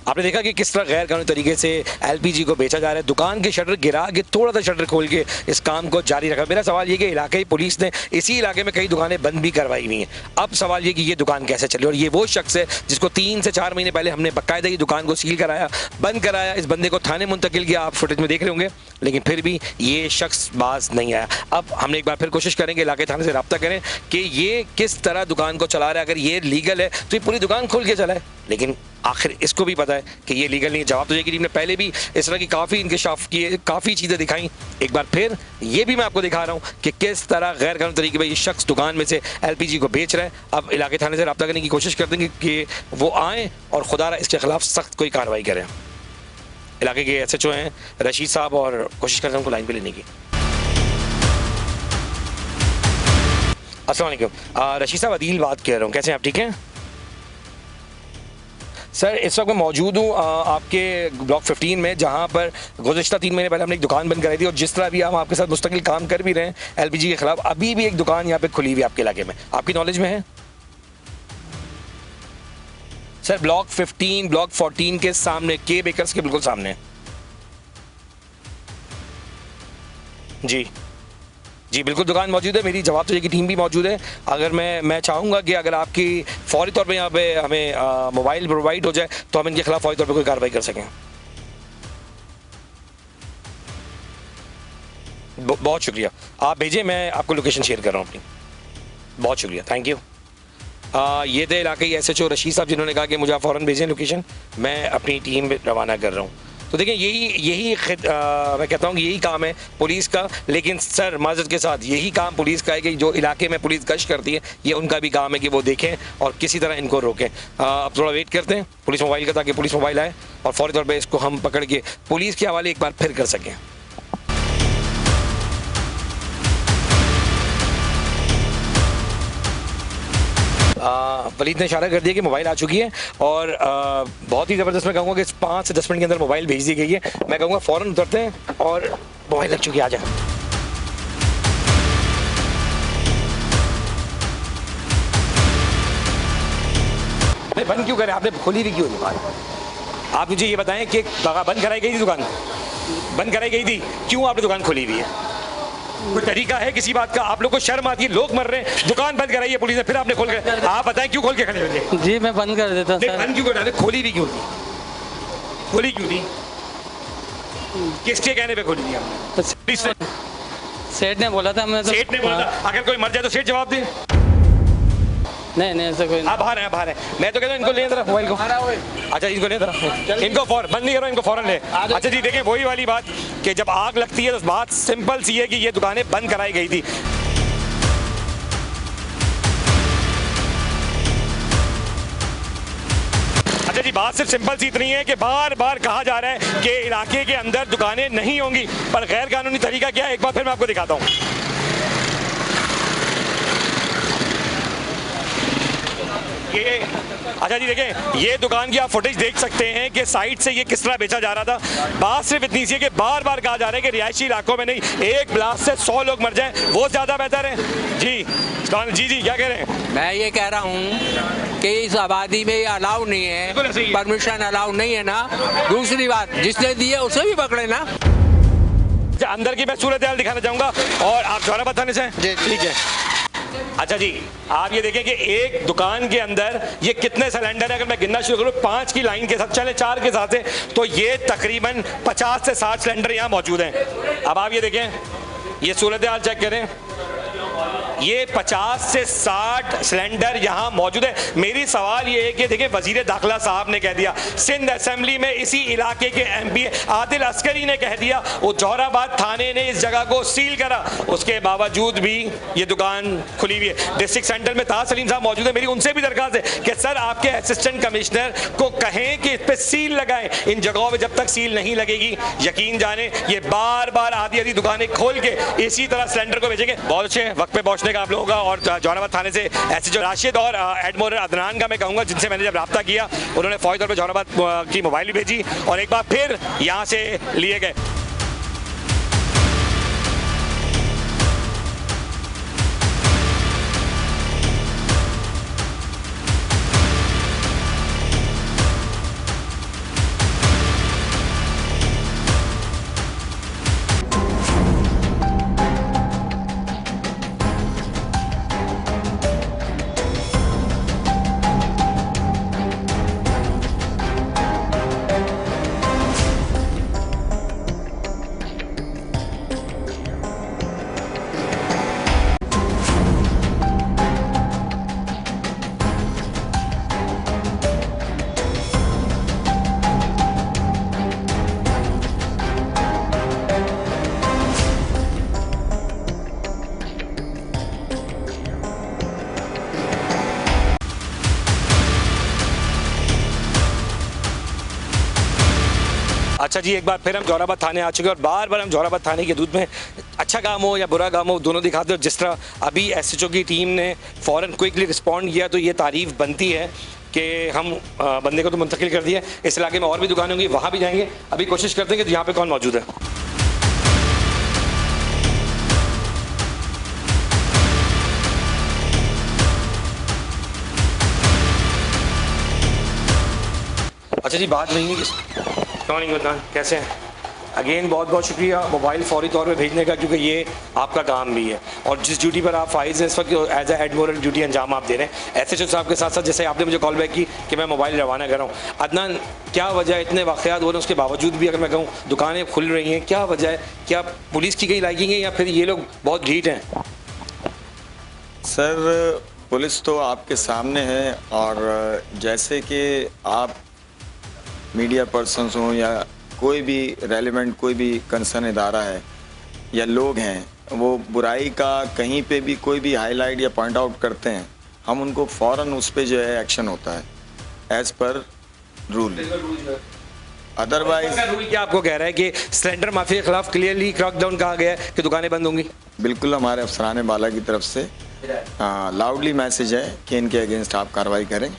आपने देखा कि किस तरह गैर कानूनी तरीके से एलपीजी को बेचा जा रहा है। दुकान के शटर गिरा के थोड़ा सा शटर खोल के इस काम को जारी रखा। मेरा सवाल ये कि इलाकाई पुलिस ने इसी इलाके में कई दुकानें बंद भी करवाई हुई हैं। अब सवाल ये कि ये दुकान कैसे चली, और ये वो शख्स है जिसको 3 से 4 महीने पहले हमने बाकायदा ये दुकान को सील कराया, बंद कराया, इस बंदे को थाने मुंतकिल किया, आप फुटेज में देख रहे होंगे, लेकिन फिर भी ये शख्स बाज नहीं आया। अब हमने एक बार फिर कोशिश करेंगे इलाके थाने से रब्ता करें कि ये किस तरह दुकान को चला रहा है। अगर ये लीगल है तो ये पूरी दुकान खोल के चलाए, लेकिन आखिर इसको भी पता है कि ये लीगल नहीं है। जवाब तो की टीम ने पहले भी इस तरह की काफ़ी इंकशाफ किए, काफ़ी चीज़ें दिखाई। एक बार फिर ये भी मैं आपको दिखा रहा हूँ कि किस तरह गैर कानूनी तरीके पर ये शख्स दुकान में से एलपीजी को बेच रहा है। अब इलाके थाने से रब्ता करने की कोशिश कर देंगे कि वो आएँ और खुदारा इसके खिलाफ सख्त कोई कार्रवाई करें। इलाके के SHO हैं रशीद साहब और कोशिश करते हैं उनको लाइन पे लेने की। अस्सलाम वालेकुम रशीद साहब, अदील बात कर रहा हूँ, कैसे हैं आप? ठीक हैं सर? इस वक्त मैं मौजूद हूँ आपके ब्लॉक 15 में, जहाँ पर गुज़िश्ता 3 महीने पहले हमने एक दुकान बंद कराई थी और जिस तरह भी हम आपके साथ मुस्तकिल काम कर भी रहे हैं एलपीजी के खिलाफ, अभी भी एक दुकान यहाँ पे खुली हुई है आपके इलाके में, आपकी नॉलेज में है? सर ब्लॉक 15 ब्लॉक 14 के सामने, के बेकर्स के बिल्कुल सामने। जी बिल्कुल दुकान मौजूद है, मेरी जवाब तो की टीम भी मौजूद है। अगर मैं चाहूँगा कि अगर आपकी फौरी तौर पे यहाँ पे हमें मोबाइल प्रोवाइड हो जाए तो हम इनके खिलाफ फौरी तौर पे कोई कार्रवाई कर सकें। बहुत शुक्रिया, आप भेजें, मैं आपको लोकेशन शेयर कर रहा हूँ अपनी। बहुत शुक्रिया, थैंक यू। ये थे इलाके SHO रशीद साहब जिन्होंने कहा कि मुझे आप फ़ौरन भेजें लोकेशन, मैं अपनी टीम रवाना कर रहा हूँ। तो देखिए यही मैं कहता हूँ कि यही काम है पुलिस का, लेकिन सर माज़रत के साथ यही काम पुलिस का है कि जो इलाके में पुलिस गश्त करती है ये उनका भी काम है कि वो देखें और किसी तरह इनको रोकें। अब थोड़ा वेट करते हैं पुलिस मोबाइल का, ताकि पुलिस मोबाइल आए और फौरी तौर पर इसको हम पकड़ के पुलिस के हवाले एक बार फिर कर सकें। वलीद ने इशारा कर दिया कि मोबाइल आ चुकी है और बहुत ही ज़बरदस्त, मैं कहूँगा कि 5 से 10 मिनट के अंदर मोबाइल भेज दी गई है। मैं कहूँगा फ़ौरन उतरते हैं और मोबाइल लग चुकी है, आ जाए। नहीं बंद क्यों करें, आपने खोली भी क्यों दुकान? आप मुझे ये बताएं कि बंद कराई गई थी दुकान, बंद कराई गई थी, क्यों आपने दुकान खोली हुई है? कोई तरीका है किसी बात का? आप लोग को शर्म आती है, लोग मर रहे हैं, दुकान बंद कराई है पुलिस ने, फिर आपने खोल कर, आप बताएं क्यों खोल के खड़े हुए? जी मैं बंद कर देता सर। बंद क्यों कर, खोली भी क्यों थी? खोली क्यों थी? किसके कहने पे खोली थी आपने? सेठ ने बोला था, मैं तो सेठ ने बोला था, अगर कोई मर जाए तो सेठ जवाब दे। नहीं नहीं ऐसा कोई आप बाहर हैं, बाहर हैं। मैं तो कहता हूँ इनको ले जरा मोबाइल को। अच्छा इनको ले जरा, इनको फौरन बंद नहीं करो, इनको फौरन ले। अच्छा जी देखिए वही वाली बात कि जब आग लगती है तो बात सिंपल सी है कि ये दुकानें बंद कराई गई थी। अच्छा जी बात सिर्फ सिंपल सी इतनी है कि बार बार कहा जा रहा है कि इलाके के अंदर दुकानें नहीं होंगी, पर गैर कानूनी तरीका क्या है एक बार फिर मैं आपको दिखाता हूँ। ये अच्छा जी देखें ये दुकान की आप फुटेज देख सकते हैं कि साइड से ये किस तरह बेचा जा रहा था। बात सिर्फ इतनी सी है कि बार बार कहा जा रहा है कि रिहायशी इलाकों में नहीं, एक ब्लास्ट से 100 लोग मर जाएं वो ज़्यादा बेहतर है। जी जी क्या कह रहे हैं? मैं ये कह रहा हूँ कि इस आबादी में ये अलाउ नहीं है, परमिशन अलाउ नहीं है ना। दूसरी बात जिसने दी है उसे भी पकड़े ना। अंदर की मैं सूरत हाल दिखाना चाहूँगा और आप जौहरा बताने से ठीक है। अच्छा जी आप ये देखें कि एक दुकान के अंदर ये कितने सिलेंडर है, अगर मैं गिनना शुरू करूँ 5 की लाइन के साथ चले 4 के साथ है तो ये तकरीबन 50 से 60 सिलेंडर यहाँ मौजूद हैं। अब आप ये देखें ये सूरत हाल चेक करें, ये 50 से 60 सिलेंडर यहाँ मौजूद है। मेरी सवाल ये है कि देखिए वजीर दाखिला साहब ने कह दिया, सिंध असेंबली में इसी इलाके के एमपी आदिल अस्करी ने कह दिया, वो जौहराबाद थाने ने इस जगह को सील करा, उसके बावजूद भी ये दुकान खुली हुई है। डिस्ट्रिक्ट सेंटर में ताज सलीम साहब मौजूद है, मेरी उनसे भी दरख्वास्त है कि सर आपके असिस्टेंट कमिश्नर को कहें कि इस पर सील लगाएं। इन जगहों पर जब तक सील नहीं लगेगी यकीन जाने ये बार बार आधी आधी दुकानें खोल के इसी तरह सिलेंडर को भेजेंगे। बहुत अच्छे वक्त पे पहुंचने का आप लोगों का। और जौहराबाद थाने से एसएचओ राशिद और एडमोरल अदनान का मैं कहूँगा जिनसे मैंने जब रब्ता किया उन्होंने फौरी तौर पर जौहराबाद की मोबाइल भी भेजी और एक बार फिर यहाँ से लिए गए। अच्छा जी एक बार फिर हम जौहराबाद थाने आ चुके हैं और बार बार हम जौहराबाद थाने के दूध में अच्छा काम हो या बुरा काम हो दोनों दिखाते हो। जिस तरह अभी एसएचओ की टीम ने फ़ौरन क्विकली रिस्पॉन्ड किया तो ये तारीफ़ बनती है कि हम बंदे को तो मुंतकिल कर दिया। इस इलाके में और भी दुकानें होंगी वहाँ भी जाएंगे, अभी कोशिश करते हैं कि यहाँ पर कौन मौजूद है। अच्छा जी बात नहीं है मॉर्निंग गुदनान कैसे हैं? अगेन बहुत बहुत शुक्रिया मोबाइल फौरी तौर पे भेजने का क्योंकि ये आपका काम भी है और जिस ड्यूटी पर आप फाइज हैं इस वक्त एज ए एडमोरल ड्यूटी अंजाम आप दे रहे हैं। एसएचओ साहब के साथ साथ जैसे आपने मुझे कॉल बैक की कि मैं मोबाइल रवाना कर रहा हूँ। अदनान क्या वजह है इतने वाक़यात हो रहे हैं उसके बावजूद भी अगर मैं कहूँ दुकानें खुल रही हैं, क्या वजह है? क्या पुलिस की कहीं लाइकिंग है या फिर ये लोग बहुत ढीठ हैं? सर पुलिस तो आपके सामने है और जैसे कि आप मीडिया पर्सन्स हों या कोई भी रेलेवेंट कोई भी कंसर्न इदारा है या लोग हैं वो बुराई का कहीं पे भी कोई भी हाईलाइट या पॉइंट आउट करते हैं हम उनको फ़ौरन उस पे जो है एक्शन होता है as per rule. Otherwise rule क्या आपको कह रहा है कि सिलेंडर माफिया के खिलाफ क्लियरली क्रैकडाउन कहा गया है कि दुकानें बंद होंगी? बिल्कुल हमारे अफसरान बाला की तरफ से लाउडली मैसेज है कि इनके अगेंस्ट आप कार्रवाई करें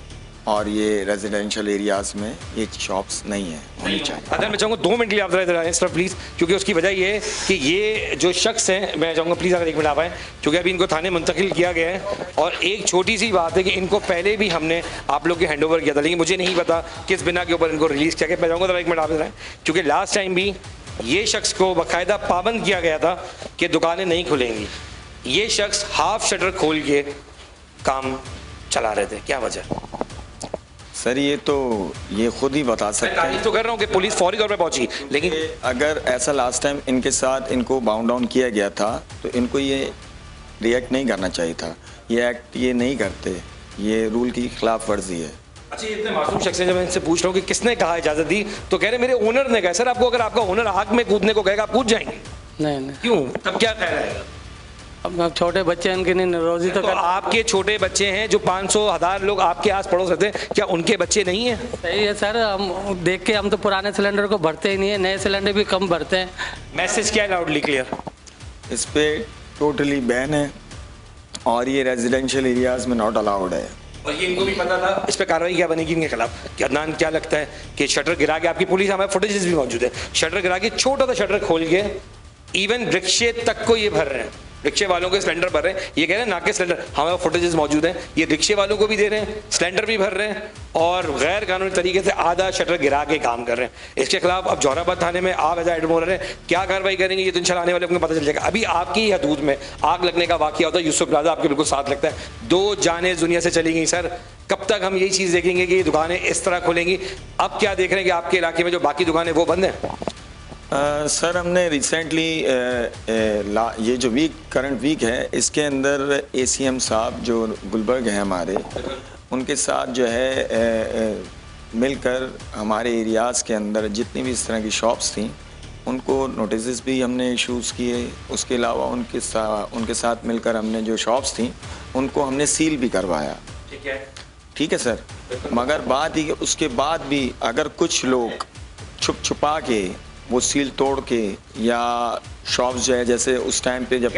और ये रेजिडेंशियल एरियाज़ में ये शॉप्स नहीं है होनी चाहिए। अगर मैं चाहूँगा 2 मिनट के लिए आप जरा इस तरफ प्लीज़ क्योंकि उसकी वजह ये है कि ये जो शख्स हैं मैं चाहूँगा प्लीज़ अगर 1 मिनट आ पाएँ क्योंकि अभी इनको थाने मुंतकिल किया गया है और एक छोटी सी बात है कि इनको पहले भी हमने आप लोग के हैंड ओवर किया था लेकिन मुझे नहीं पता किस बिना के ऊपर इनको रिलीज़ किया गया। मैं चाहूँगा जरा 1 मिनट आप जरा क्योंकि लास्ट टाइम भी ये शख्स को बाकायदा पाबंद किया गया था कि दुकानें नहीं खुलेंगी, ये शख्स हाफ शटर खोल के काम चला रहे थे, क्या वजह? सर ये तो ये खुद ही बता सकते हैं। मैं तो कर रहा हूँ कि पुलिस फौरी तौर पे पहुंची लेकिन अगर ऐसा लास्ट टाइम इनके साथ इनको बाउंड डाउन किया गया था तो इनको ये रिएक्ट नहीं करना चाहिए था। ये एक्ट ये नहीं करते ये रूल की खिलाफ वर्जी है। अच्छा, ये इतने मासूम शख्स हैं, जब मैं इनसे पूछ रहा हूँ कि किसने कहा इजाज़त दी, तो कह रहे मेरे ओनर ने कहा। सर आपको अगर आपका ओनर आग में कूदने को कहेगा आप कूद जाएंगे? नहीं क्यों? तब क्या कह रहा है? अब छोटे बच्चे हैं, उनकी नहीं रोजी तो तो आपके छोटे बच्चे हैं जो 500,000 लोग आपके आस पड़ोस रहते हैं, क्या उनके बच्चे नहीं हैं? सही है सर, हम देख के हम तो पुराने सिलेंडर को भरते ही नहीं है, नए सिलेंडर भी कम भरते हैं। मैसेज क्या है लाउडली क्लियर? इस पे टोटली बैन है और ये रेजिडेंशियल एरियाज में नॉट अलाउड है। और ये इनको भी पता था। इस पे कार्रवाई क्या बनेगी इनके खिलाफ? कि अदनान, क्या लगता है कि शटर गिरा के, आपकी पुलिस, हमारे फुटेजेस भी मौजूद है, शटर गिरा के, छोटा सा शटर खोल के इवन रिक्शे तक को ये भर रहे हैं, रिक्शे वालों के सिलेंडर भर रहे हैं। ये कह रहे हैं ना के सिलेंडर, हमारे फुटेजेस मौजूद हैं, ये रिक्शे वालों को भी दे रहे हैं, सिलेंडर भी भर रहे हैं और गैर कानूनी तरीके से आधा शटर गिरा के काम कर रहे हैं। इसके खिलाफ अब जौहराबाद थाने में आप एज आइटम हो रहे हैं, क्या कार्रवाई करेंगे ये तो इंशाल्लाह आने वाले को पता चल जाएगा। अभी आपकी ही हदूद में आग लगने का वाकया होता है, यूसुफ प्लाजा आपके बिल्कुल साथ लगता है, 2 जानें दुनिया से चली गई। सर कब तक हम यही चीज़ देखेंगे कि ये दुकानें इस तरह खुलेंगी? अब क्या देख रहे हैं कि आपके इलाके में जो बाकी दुकानें वो बंद हैं? सर हमने रिसेंटली ये जो करंट वीक है इसके अंदर ACM साहब जो गुलबर्ग हैं हमारे, उनके साथ जो है मिलकर हमारे एरियाज़ के अंदर जितनी भी इस तरह की शॉप्स थी उनको नोटिस भी हमने इशूज़ किए। उसके अलावा उनके साथ मिलकर हमने जो शॉप्स थी उनको हमने सील भी करवाया। ठीक है सर, मगर बात ही उसके बाद भी अगर कुछ लोग छुपा के वो सील तोड़ के या शॉप्स जो है, जैसे उस टाइम पे जब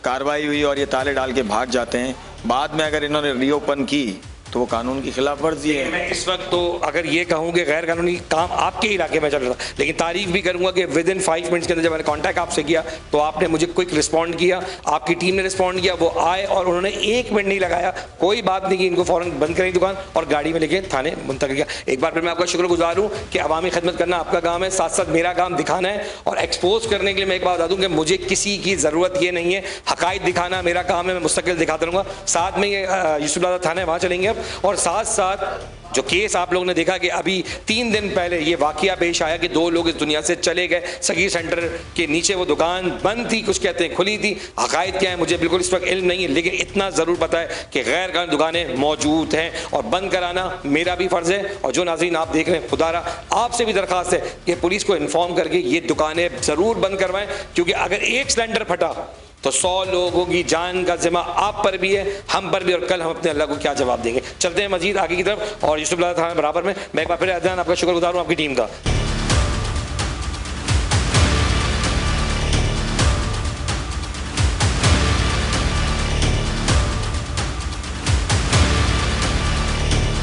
कार्रवाई हुई और ये ताले डाल के भाग जाते हैं, बाद में अगर इन्होंने रीओपन की तो वो कानून की खिलाफ वर्जी है। मैं इस वक्त तो अगर ये कहूँ कि गैर कानूनी काम आपके इलाके में चल रहा था, लेकिन तारीफ भी करूँगा कि विद इन 5 मिनट्स के अंदर जब मैंने कांटेक्ट आपसे किया तो आपने मुझे क्विक रिस्पॉन्ड किया, आपकी टीम ने रिस्पॉन्ड किया, वो आए और उन्होंने 1 मिनट नहीं लगाया, कोई बात नहीं की, इनको फ़ौरन बंद करी दुकान और गाड़ी में लेके थाने मुंतकिल किया। एक बार फिर मैं आपका शुक्रगुजार हूँ कि अवामी खिदमत करना आपका काम है, साथ साथ मेरा काम दिखाना है और एक्सपोज करने के लिए मैं एक बात बता दूँ कि मुझे किसी की ज़रूरत ये नहीं है, हक़ाइक़ दिखाना मेरा काम है, मैं मुस्तकिल दिखाता रहूँगा। साथ में ये यूसुफ प्लाजा थाना है, वहाँ चलेंगे अब, और साथ जो केस आप लोगों ने देखा कि अभी 3 दिन पहले ये वाकया पेश आया कि 2 लोग इस दुनिया से चले गए, सगीर सेंटर के नीचे वो दुकान बंद थी, कुछ कहते हैं खुली थी, हक़ाइक़ क्या है मुझे बिल्कुल इस वक्त इल्म नहीं है, लेकिन इतना ज़रूर पता है कि गैर कानूनी दुकानें मौजूद हैं और बंद कराना मेरा भी फ़र्ज़ है। और जो नाज़रीन आप देख रहे हैं, खुदारा आपसे भी दरख्वास्त है कि पुलिस को इन्फॉर्म करके ये दुकानें ज़रूर बंद करवाएं, क्योंकि अगर एक सिलेंडर फटा तो 100 लोगों की जान का जिम्मा आप पर भी है, हम पर भी, और कल हम अपने अल्लाह को क्या जवाब देंगे। चलते हैं मजीद आगे की तरफ और यूसुफ प्लाजा थाना बराबर में। मैं एक बार फिर अदनान आपका शुक्रगुजार हूँ, आपकी टीम का।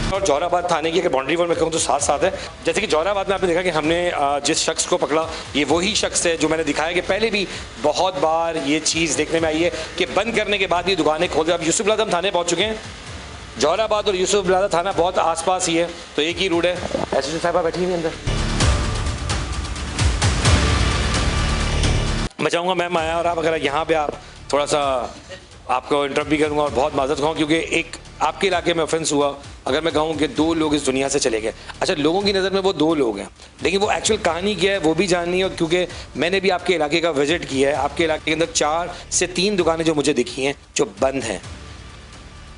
और जौहराबाद थाने की अगर बाउंड्री वॉल में कहूँ तो साथ साथ है। जैसे कि जौहराबाद में आपने देखा कि हमने जिस शख्स को पकड़ा ये वही शख्स है जो मैंने दिखाया कि पहले भी बहुत बार ये चीज़ देखने में आई है कि बंद करने के बाद ये दुकानें खोल दे। अब यूसुफ प्लाजा हम थाने पहुँच चुके हैं, जौहराबाद और यूसुफ प्लाजा थाना बहुत आसपास ही है, तो एक ही रूट है। एसएसपी साहबा बैठी हुई अंदर, मैं चाहूँगा मैम आया और आप अगर यहाँ पे आप थोड़ा सा आपको इंटरप्ट भी करूँगा और बहुत माजरत खाऊँ क्योंकि एक आपके इलाके में ऑफेंस हुआ। अगर मैं कहूँ कि 2 लोग इस दुनिया से चले गए, अच्छा लोगों की नज़र में वो 2 लोग हैं, लेकिन वो एक्चुअल कहानी क्या है वो भी जाननी है, क्योंकि मैंने भी आपके इलाके का विजिट किया है। आपके इलाके के अंदर 4 से 3 दुकानें जो मुझे दिखी हैं जो बंद हैं।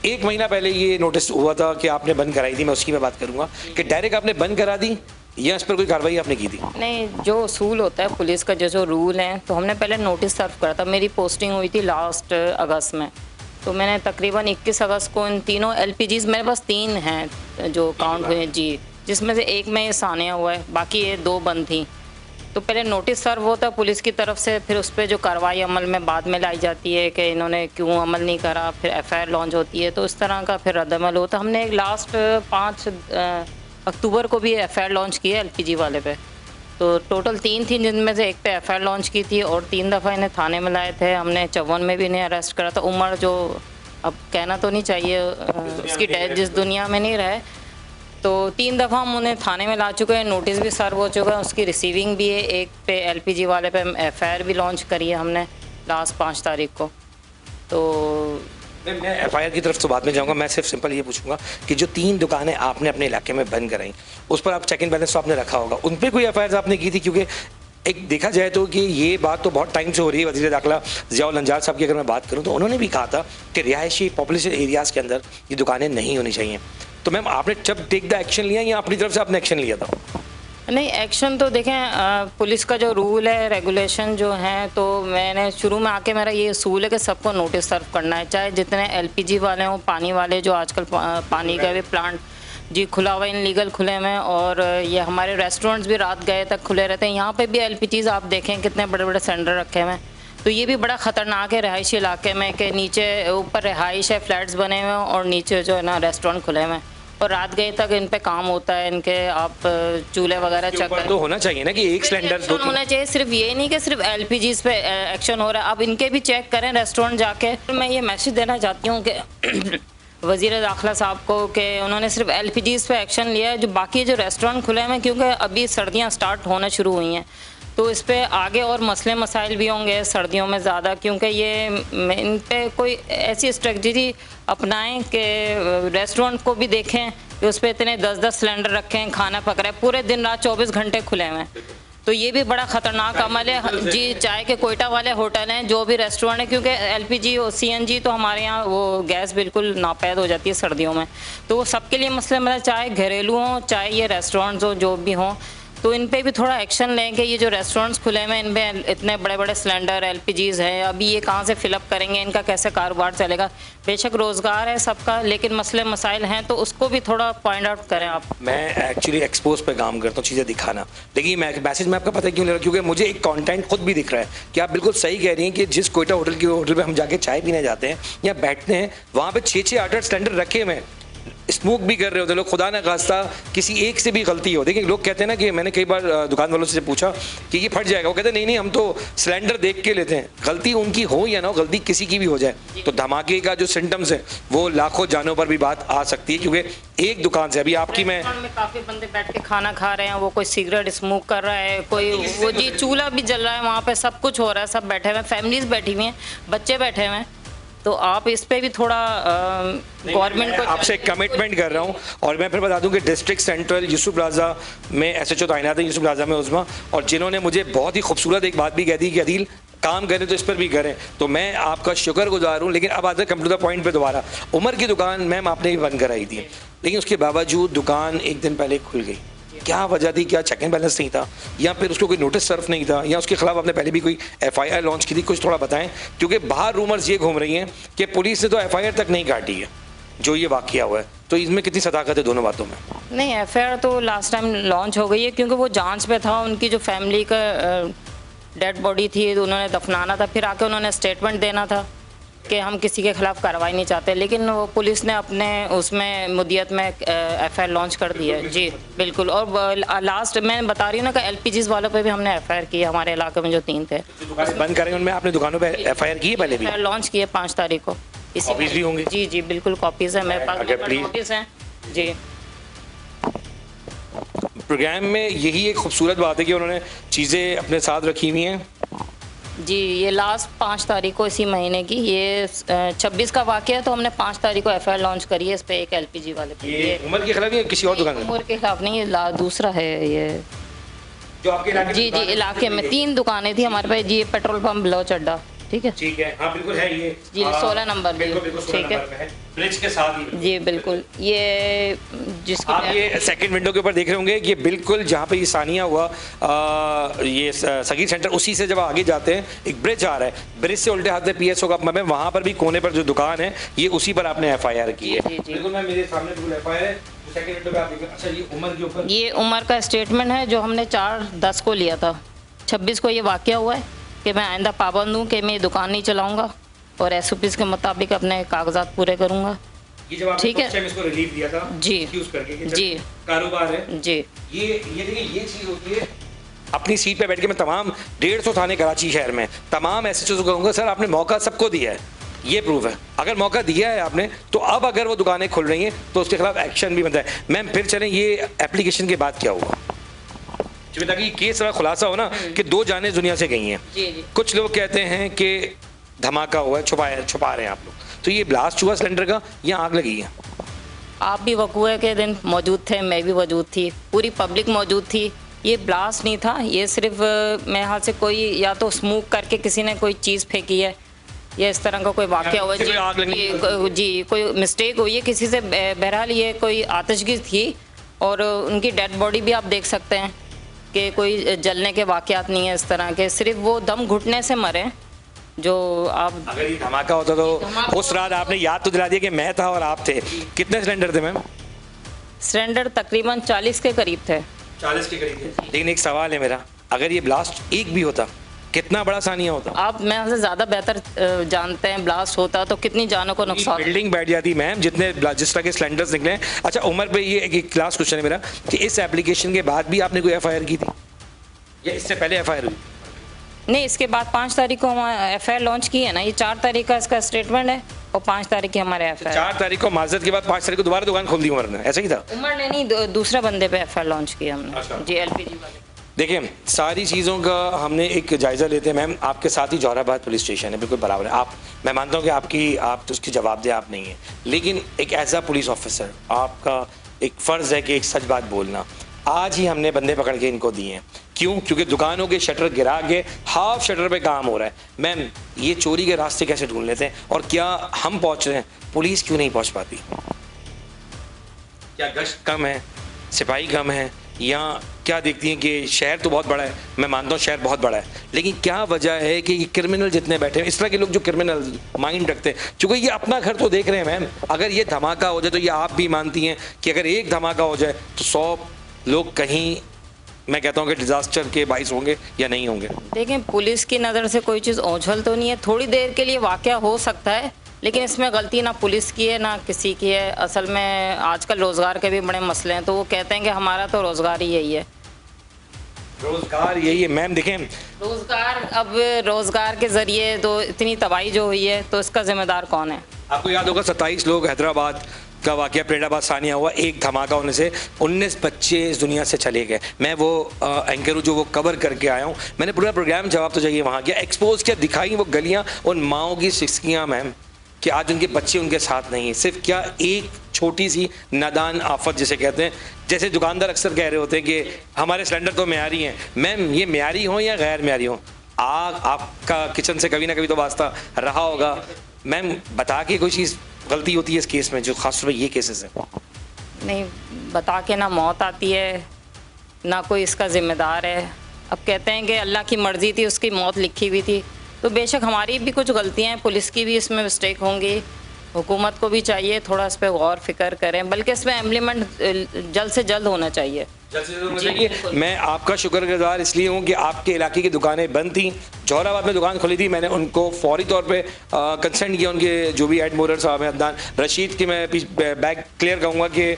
1 महीना पहले ये नोटिस हुआ था कि आपने बंद कराई थी, मैं उसकी मैं बात करूँगा कि डायरेक्ट आपने बंद करा दी या इस पर कोई कार्रवाई आपने की थी? नहीं, जो असूल होता है पुलिस का, जो रूल है, तो हमने पहले नोटिस सर्व करा था। मेरी पोस्टिंग हुई थी लास्ट अगस्त में, तो मैंने तकरीबन 21 अगस्त को इन तीनों LPGs, मेरे पास 3 हैं जो काउंट हुए जी, जिसमें से 1 में सानिया हुआ है, बाकी ये 2 बंद थी। तो पहले नोटिस सर्व होता है पुलिस की तरफ से, फिर उस पर जो कार्रवाई अमल में बाद में लाई जाती है कि इन्होंने क्यों अमल नहीं करा, फिर FIR लॉन्च होती है, तो इस तरह का फिर रद्दअमल होता। हमने एक लास्ट 5 अक्टूबर को भी FIR लॉन्च की है LPG वाले पे, तो टोटल 3 थी, जिनमें से एक पे FIR लॉन्च की थी और 3 दफ़ा इन्हें थाने में लाए थे हमने। 54 में भी इन्हें अरेस्ट करा था। उमर जो अब कहना तो नहीं चाहिए, उसकी डेथ जिस दुनिया में नहीं रहे, तो 3 दफ़ा हम उन्हें थाने में ला चुके हैं, नोटिस भी सर्व हो चुका है, उसकी रिसीविंग भी है। एक पे LPG वाले पे FIR भी लॉन्च करी है हमने लास्ट 5 तारीख को। तो मैं FIR की तरफ तो बाद में जाऊंगा, मैं सिर्फ सिंपल ये पूछूंगा कि जो 3 दुकानें आपने अपने इलाके में बंद कराई, उस पर आप चेक इन बैलेंस तो आपने रखा होगा, उन पर कोई FIR आपने की थी? क्योंकि एक देखा जाए तो कि ये बात तो बहुत टाइम से हो रही है। वज़ीर दाखिला ज़ियाउल अंजार साहब की अगर मैं बात करूँ तो उन्होंने भी कहा था कि रिहायशी पॉपुलेशन एरियाज़ के अंदर ये दुकानें नहीं होनी चाहिए। तो मैम आपने जब टेक द एक्शन लिया या अपनी तरफ से आपने एक्शन लिया था? नहीं, एक्शन तो देखें, पुलिस का जो रूल है, रेगुलेशन जो है, तो मैंने शुरू में आके मेरा ये असूल है कि सबको नोटिस सर्व करना है, चाहे जितने एलपीजी वाले हों, पानी वाले, जो आजकल पानी का भी प्लांट जी खुला हुआ इनलीगल खुले हुए हैं, और ये हमारे रेस्टोरेंट्स भी रात गए तक खुले रहते हैं। यहाँ पे भी एलपीजीज़ आप देखें कितने बड़े बड़े सिलेंडर रखे हुए हैं, तो ये भी बड़ा ख़तरनाक है रहायशी इलाके में कि नीचे ऊपर रहाइश है, फ्लैट्स बने हुए हैं, और नीचे जो है ना रेस्टोरेंट खुले हुए हैं, और रात गए तक इन पे काम होता है। इनके आप चूल्हे वगैरह चेक करें, तो होना चाहिए ना कि एक सिलेंडर दो होना चाहिए। सिर्फ ये नहीं कि सिर्फ एलपीजीज़ पे एक्शन हो रहा है, आप इनके भी चेक करें रेस्टोरेंट जाके। मैं ये मैसेज देना चाहती हूँ कि वज़ीर दाखिला साहब को कि उन्होंने सिर्फ एलपीजीज़ पे एक्शन लिया है, जो बाकी जो रेस्टोरेंट खुले हैं, क्योंकि अभी सर्दियाँ स्टार्ट होना शुरू हुई हैं, तो इस पे आगे और मसले मसाइल भी होंगे सर्दियों में ज़्यादा, क्योंकि ये इन पे कोई ऐसी स्ट्रेटजी अपनाएं कि रेस्टोरेंट को भी देखें कि उस पर इतने 10-10 सिलेंडर रखें, खाना पक रहा है, पूरे दिन रात 24 घंटे खुले हुए हैं, तो ये भी बड़ा ख़तरनाक अमल है जी। चाहे कि कोयटा वाले होटल हैं, जो भी रेस्टोरेंट है, क्योंकि एलपीजी और सीएनजी तो हमारे यहाँ वो गैस बिल्कुल नापैद हो जाती है सर्दियों में, तो वो सबके लिए मसले, मतलब चाहे घरेलू हों चाहे ये रेस्टोरेंट्स हो, जो भी हों, तो इन पे भी थोड़ा एक्शन लें कि ये जो रेस्टोरेंट्स खुले हैं इन पे इतने बड़े बड़े सिलेंडर एलपीजीज़ हैं, अभी ये कहाँ से फिलअप करेंगे, इनका कैसे कारोबार चलेगा। बेशक रोज़गार है सबका, लेकिन मसले मसाइल हैं, तो उसको भी थोड़ा पॉइंट आउट करें आप। मैं एक्चुअली एक्सपोज पे काम करता हूँ, चीज़ें दिखाना। देखिए मैसेज में आपका पता क्यों ले रहा हूँ, क्योंकि मुझे एक कंटेंट खुद भी दिख रहा है कि आप बिल्कुल सही कह रही हैं कि जिस कोयटा होटल पे हम जाके चाय पीने जाते हैं या बैठते हैं, वहाँ पे 6-6, 8-8 सिलेंडर रखे हुए हैं, स्मोक भी कर रहे होते लोग, खुदा न खास्ता किसी एक से भी गलती हो। देखिए लोग कहते हैं ना कि मैंने कई बार दुकान वालों से पूछा कि ये फट जाएगा, वो कहते हैं नहीं नहीं हम तो सिलेंडर देख के लेते हैं। गलती उनकी हो या ना हो, गलती किसी की भी हो जाए, तो धमाके का जो सिम्टम्स है वो लाखों जानों पर भी बात आ सकती है, क्योंकि एक दुकान से अभी आपकी में काफ़ी बंदे बैठ के खाना खा रहे हैं, वो कोई सिगरेट स्मोक कर रहा है, कोई वो जी चूल्हा भी जल रहा है, वहाँ पे सब कुछ हो रहा है, सब बैठे हुए हैं, फैमिलीज बैठी हुई हैं, बच्चे बैठे हुए हैं, तो आप इस पे भी थोड़ा गवर्नमेंट को, आपसे कमिटमेंट कर रहा हूँ। और मैं फिर बता दूं कि डिस्ट्रिक्ट सेंट्रल यूसुफ प्लाजा में एसएचओ तैनात है, यूसुफ प्लाजा में उस्मा, और जिन्होंने मुझे बहुत ही खूबसूरत एक बात भी कह दी कि अदील काम करें तो इस पर भी करें, तो मैं आपका शुक्रगुजार हूँ। लेकिन अब आते कम टू द पॉइंट पे दोबारा, उमर की दुकान मैम आपने भी बंद कराई थी, लेकिन उसके बावजूद दुकान एक दिन पहले खुल गई, क्या वजह थी? क्या चेक एंड बैलेंस नहीं था, या फिर उसको कोई नोटिस सर्व नहीं था, या उसके खिलाफ आपने पहले भी कोई एफआईआर लॉन्च की थी? कुछ थोड़ा बताएं, क्योंकि बाहर रूमर्स ये घूम रही हैं कि पुलिस ने तो एफआईआर तक नहीं काटी है जो ये वाकया हुआ है, तो इसमें कितनी सदाकत है दोनों बातों में? नहीं, एफआईआर तो लास्ट टाइम लॉन्च हो गई है, क्योंकि वो जांच पे था, उनकी जो फैमिली का डेड बॉडी थी तो उन्होंने दफनाना था, फिर आके उन्होंने स्टेटमेंट देना था कि हम किसी के खिलाफ कार्रवाई नहीं चाहते, लेकिन वो पुलिस ने अपने उसमें मुद्दत में एफआईआर लॉन्च कर दी है जी बिल्कुल। और लास्ट मैं बता रही हूँ ना कि एलपीजीज़ वालों पे भी हमने एफआईआर की है, हमारे इलाके में जो 3 थे बंद करेंगे उनमें आपने दुकानों पे एफआईआर की है? पहले भी लॉन्च की है 5 तारीख को। कॉपीज भी होंगे? जी जी बिल्कुल कॉपीज़ है मेरे पास, कॉपीज़ हैं जी। प्रोग्राम में यही एक खूबसूरत बात है कि उन्होंने चीज़ें अपने साथ रखी हुई हैं जी। ये लास्ट 5 तारीख को इसी महीने की, ये 26 का वाक़या है, तो हमने 5 तारीख को एफआईआर लॉन्च करी है इस पे, एक एलपीजी वाले पे। ये उमर के खिलाफ या किसी और दुकान में? उमर के खिलाफ नहीं, ये दूसरा है ये जो आपके इलाके जी जी इलाके में 3 दुकानें थी हमारे पास जी, पेट्रोल पंप बलोच अड्डा, ठीक है ठीक है, हाँ बिल्कुल है ये जी 16 नंबर जी, ठीक है, ब्रिज के साथ ही जी बिल्कुल। ये जिसकी आप ये सेकंड विंडो के ऊपर देख रहे होंगे कि बिल्कुल जहाँ पे ये सानिया हुआ ये सगीर सेंटर, उसी से जब आगे जाते हैं एक ब्रिज आ रहा है, ब्रिज से उल्टे हाथ से पीएसओ का में वहाँ पर भी कोने पर जो दुकान है ये उसी पर आपने एफआईआर की है। बिल्कुल मैं मेरे सामने बिल्कुल एफआईआर है। सेकंड विंडो पे आप देख, अच्छा ये उमर के ऊपर, ये उमर का स्टेटमेंट है जो हमने 4/10 को लिया था, 26 को ये वाक़या हुआ है कि मैं आइंदा पाबंद हूँ कि मैं ये दुकान नहीं चलाऊँगा और एसओपीज़ के मुताबिक अपने कागजात पूरे करूँगा। ठीक है, इसको रिलीफ दिया था जी करके जी कारोबार है जी। ये देखिए ये चीज़ होती है। अपनी सीट पे बैठ के मैं तमाम 150 थाने कराची शहर में तमाम एसएचओ को कहूँगा, सर आपने मौका सबको दिया है, ये प्रूफ है, अगर मौका दिया है आपने तो अब अगर वो दुकानें खुल रही हैं तो उसके खिलाफ एक्शन भी बनता है। मैम फिर चलें, ये एप्लीकेशन के बाद क्या हुआ, ताकि केस का खुलासा हो ना कि 2 जाने दुनिया से गई हैं। कुछ लोग कहते हैं कि धमाका हुआ है, छुपा रहे हैं आप लोग, तो ये ब्लास्ट हुआ सिलेंडर का या आग लगी है? आप भी वकूए के दिन मौजूद थे, मैं भी मौजूद थी, पूरी पब्लिक मौजूद थी, ये ब्लास्ट नहीं था, ये सिर्फ मेरे हाथ से कोई या तो स्मोक करके किसी ने कोई चीज़ फेंकी है या इस तरह का कोई वाक़या हुआ कोई आग लगने जी, जी कोई मिस्टेक हुई है किसी से। बहरहाल ये कोई आतिशगी थी और उनकी डेड बॉडी भी आप देख सकते हैं कि कोई जलने के वाक़यात नहीं है इस तरह के, सिर्फ वो दम घुटने से मरे। जो आप अगर ये धमाका होता तो उस रात आपने याद तो दिला दिया कि मैं था और आप थे। कितने सिलेंडर थे मैम? सिलेंडर तकरीबन 40 के करीब थे। 40 के करीब थे। लेकिन एक सवाल है मेरा, अगर ये ब्लास्ट एक भी होता कितना बड़ा सानिया होता? आप मैं से ज़्यादा बेहतर जानते हैं, ब्लास्ट होता तो कितनी जानों को नुकसान। बिल्डिंग बैठ जाती मैम, जिस तरह के सिलेंडर्स निकले हैं। अच्छा उमर पे ये एक क्लास क्वेश्चन है मेरा कि इस एप्लीकेशन के बाद भी आपने कोई एफआईआर की थी या इससे पहले एफआईआर हुई? नहीं, इसके बाद 5 तारीख को हम एफआईआर लॉन्च की है ना, ये 4 तारीख का इसका स्टेटमेंट है और 5 तारीख की हमारे एफआईआर। 4 तारीख को माजरत के बाद 5 तारीख को दोबारा दुकान खोल दी उमर ने, ऐसा ही था? उमर ने नहीं, दूसरे बंदे पे एफआईआर लॉन्च की हमने जी, एलपीजी वाले। देखिए सारी चीज़ों का हमने एक जायज़ा लेते हैं। मैम आपके साथ ही जौहराबाद पुलिस स्टेशन है, बिल्कुल बराबर है। आप, मैं मानता हूँ कि आप तो उसकी जवाबदेह आप नहीं है, लेकिन एक एज अ पुलिस ऑफिसर आपका एक फ़र्ज़ है कि एक सच बात बोलना। आज ही हमने बंदे पकड़ के इनको दिए हैं, क्यों? क्योंकि दुकानों के शटर गिरा के हाफ शटर पे काम हो रहा है। मैम ये चोरी के रास्ते कैसे ढूंढ लेते हैं और क्या हम पहुँच रहे हैं, पुलिस क्यों नहीं पहुँच पाती? क्या गश्त कम है, सिपाही कम है, या क्या देखती हैं कि शहर तो बहुत बड़ा है, मैं मानता हूँ शहर बहुत बड़ा है, लेकिन क्या वजह है कि ये क्रिमिनल जितने बैठे हैं, इस तरह के लोग जो क्रिमिनल माइंड रखते हैं, चूँकि ये अपना घर तो देख रहे हैं मैम, अगर ये धमाका हो जाए तो ये आप भी मानती हैं कि अगर एक धमाका हो जाए तो 100 लोग कहीं, मैं कहता हूँ कि डिजास्टर के बाइस होंगे या नहीं होंगे? देखें, पुलिस की नज़र से कोई चीज़ ओझल तो नहीं है, थोड़ी देर के लिए वाक़या हो सकता है, लेकिन इसमें गलती ना पुलिस की है ना किसी की है। असल में आजकल रोज़गार के भी बड़े मसले हैं, तो वो कहते हैं कि हमारा तो रोज़गार ही यही है। रोज़गार यही है मैम। देखें रोज़गार के ज़रिए तो इतनी तबाही जो हुई है, तो इसका ज़िम्मेदार कौन है? आपको याद होगा 27 लोग, हैदराबाद का वाक़या पेड़ाबाद सानिया हुआ, एक धमाका होने से 19 बच्चे इस दुनिया से चले गए। मैं वो एंकर हूँ जो वो कवर करके आया हूँ, मैंने पूरा प्रोग्राम जवाब तो चाहिए वहाँ किया, एक्सपोज किया, दिखाई वो गलियाँ, उन माओं की सिस्कियाँ मैम, कि आज उनके बच्चे उनके साथ नहीं है। सिर्फ क्या एक छोटी सी नादान आफत जिसे कहते हैं, जैसे दुकानदार अक्सर कह रहे होते हैं कि हमारे सिलेंडर तो म्यारी हैं। मैम ये म्यारी हो या गैर म्यारी हो, आग आपका किचन से कभी ना कभी तो वास्ता रहा होगा। मैम बता के कोई चीज़ गलती होती है इस केस में, जो खासतौर पर ये केसेस हैं? नहीं, बता के ना मौत आती है ना कोई इसका ज़िम्मेदार है। अब कहते हैं कि अल्लाह की मर्ज़ी थी, उसकी मौत लिखी हुई थी, तो बेशक हमारी भी कुछ गलतियां हैं, पुलिस की भी इसमें मिस्टेक होंगी। हुकूमत को भी चाहिए थोड़ा इस पर गौर फिक्र करें, बल्कि इसमें इम्प्लीमेंट जल्द से जल्द होना चाहिए। मैं आपका शुक्रगुजार इसलिए हूँ कि आपके इलाके की दुकानें बंद थी, जौहराबाद में दुकान खोली थी, मैंने उनको फौरी तौर पे कंसर्न किया, उनके जो भी एडमोरर साहब हैं, अदनान रशीद की मैं बैक क्लियर कहूँगा कि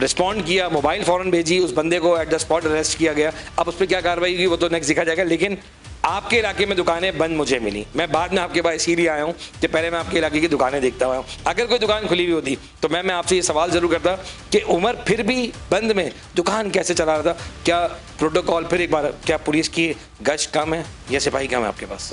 रिस्पॉन्ड किया, मोबाइल फ़ौरन भेजी, उस बंदे को एट द स्पॉट अरेस्ट किया गया। अब उस पर क्या कार्रवाई हुई वो तो नेक्स्ट देखा जाएगा, लेकिन आपके इलाके में दुकानें बंद मुझे मिली। मैं बाद में आपके पास इसीलिए आया हूँ कि पहले मैं आपके इलाके की दुकानें देखता हुआ हूँ। अगर कोई दुकान खुली हुई होती तो मैं आपसे ये सवाल ज़रूर करता कि उमर फिर भी बंद में दुकान कैसे चला रहा था? क्या प्रोटोकॉल, फिर एक बार, क्या पुलिस की गश्त कम है या सिपाही कम है आपके पास?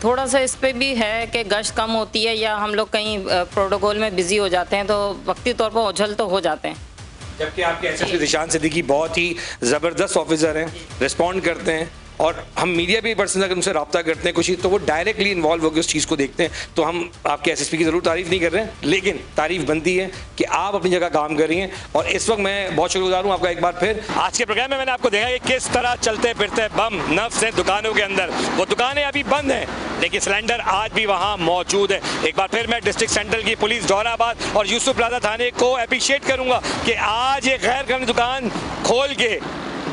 थोड़ा सा इस पे भी है कि गश्त कम होती है या हम लोग कहीं प्रोटोकॉल में बिजी हो जाते हैं, तो वक्ती तौर पर ओझल तो हो जाते हैं। जबकि आपके एसएसपी दिशान सिद्दीकी बहुत ही ज़बरदस्त ऑफिसर हैं, रिस्पॉन्ड करते हैं, और हम मीडिया भी पर्सन अगर उनसे रब्ता करते हैं कुछ तो वो डायरेक्टली इन्वॉल्व होकर उस चीज़ को देखते हैं। तो हम आपके एसएसपी की ज़रूर तारीफ़ नहीं कर रहे हैं, लेकिन तारीफ़ बनती है कि आप अपनी जगह काम कर रही हैं, और इस वक्त मैं बहुत शुक्रगुजार हूँ आपका एक बार फिर। आज के प्रोग्राम में मैंने आपको देखा कि किस तरह चलते फिरते बम नफ्स हैं दुकानों के अंदर। वो दुकानें अभी बंद हैं, लेकिन सिलेंडर आज भी वहाँ मौजूद है। एक बार फिर मैं डिस्ट्रिक्ट सेंट्रल की पुलिस जौहराबाद और यूसुफ प्लाजा थाने को अप्रिशिएट करूँगा कि आज एक गैर कानूनी दुकान खोल के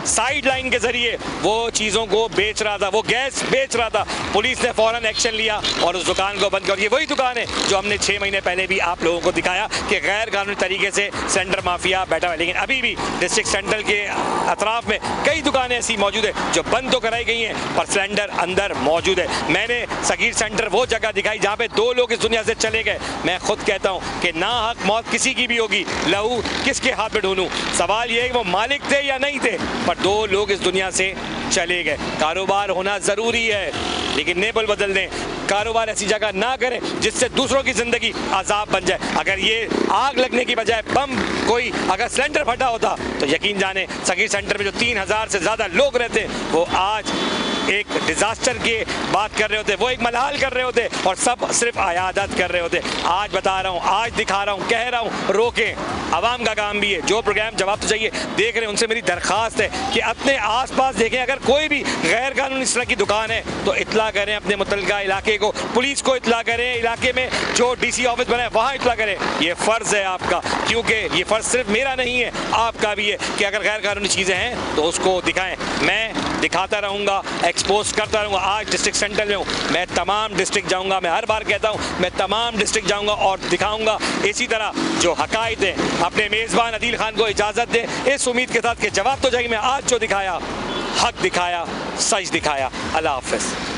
साइड लाइन के जरिए वो चीज़ों को बेच रहा था, वो गैस बेच रहा था। पुलिस ने फौरन एक्शन लिया और उस दुकान को बंद किया। और ये वही दुकान है जो हमने 6 महीने पहले भी आप लोगों को दिखाया कि गैर कानूनी तरीके से सिलेंडर माफिया बैठा हुआ है। लेकिन अभी भी डिस्ट्रिक्ट सेंट्रल के अतराफ में कई दुकानें ऐसी मौजूद है जो बंद तो कराई गई हैं पर सिलेंडर अंदर मौजूद है। मैंने सगीर सेंटर वो जगह दिखाई जहाँ पे 2 लोग इस दुनिया से चले गए। मैं खुद कहता हूँ कि ना हक मौत किसी की भी होगी, लहू किसके हाथ में ढूंढूं? सवाल ये है कि वो मालिक थे या नहीं थे, पर 2 लोग इस दुनिया से चले गए। कारोबार होना ज़रूरी है, लेकिन नेबल बदल दें। कारोबार ऐसी जगह ना करें जिससे दूसरों की ज़िंदगी अजाब बन जाए। अगर ये आग लगने की बजाय बम कोई अगर सिलेंडर फटा होता तो यकीन जाने सगीर सेंटर में जो 3000 से ज़्यादा लोग रहते वो आज एक डिज़ास्टर की बात कर रहे होते, वो एक मलाल कर रहे होते और सब सिर्फ आयादत कर रहे होते। आज बता रहा हूँ, आज दिखा रहा हूँ, कह रहा हूँ, रोकें। आवाम का काम भी है। जो प्रोग्राम जवाब तो चाहिए देख रहे हैं उनसे मेरी दरख्वास्त है कि अपने आसपास देखें, अगर कोई भी गैर कानूनी इस तरह की दुकान है तो इत्तला करें अपने मुतल्लिका इलाके को, पुलिस को इत्तला करें, इलाके में जो DC ऑफिस बना है वहाँ इत्तला करें। ये फ़र्ज़ है आपका, क्योंकि ये फ़र्ज़ सिर्फ मेरा नहीं है, आपका भी है कि अगर गैर कानूनी चीज़ें हैं तो उसको दिखाएं। मैं दिखाता रहूँगा, एक्सपोज करता रहूँगा। आज डिस्ट्रिक्ट सेंटर में हूँ, मैं तमाम डिस्ट्रिक्ट जाऊँगा, मैं हर बार कहता हूँ मैं तमाम डिस्ट्रिक्ट जाऊँगा और दिखाऊँगा। इसी तरह जो हक़ाइक़ हैं अपने मेज़बान अदील खान को इजाज़त दें इस उम्मीद के साथ कि जवाब तो जाएगी। मैं आज जो दिखाया हक दिखाया, सच दिखाया। अल्लाह हाफ़िज़।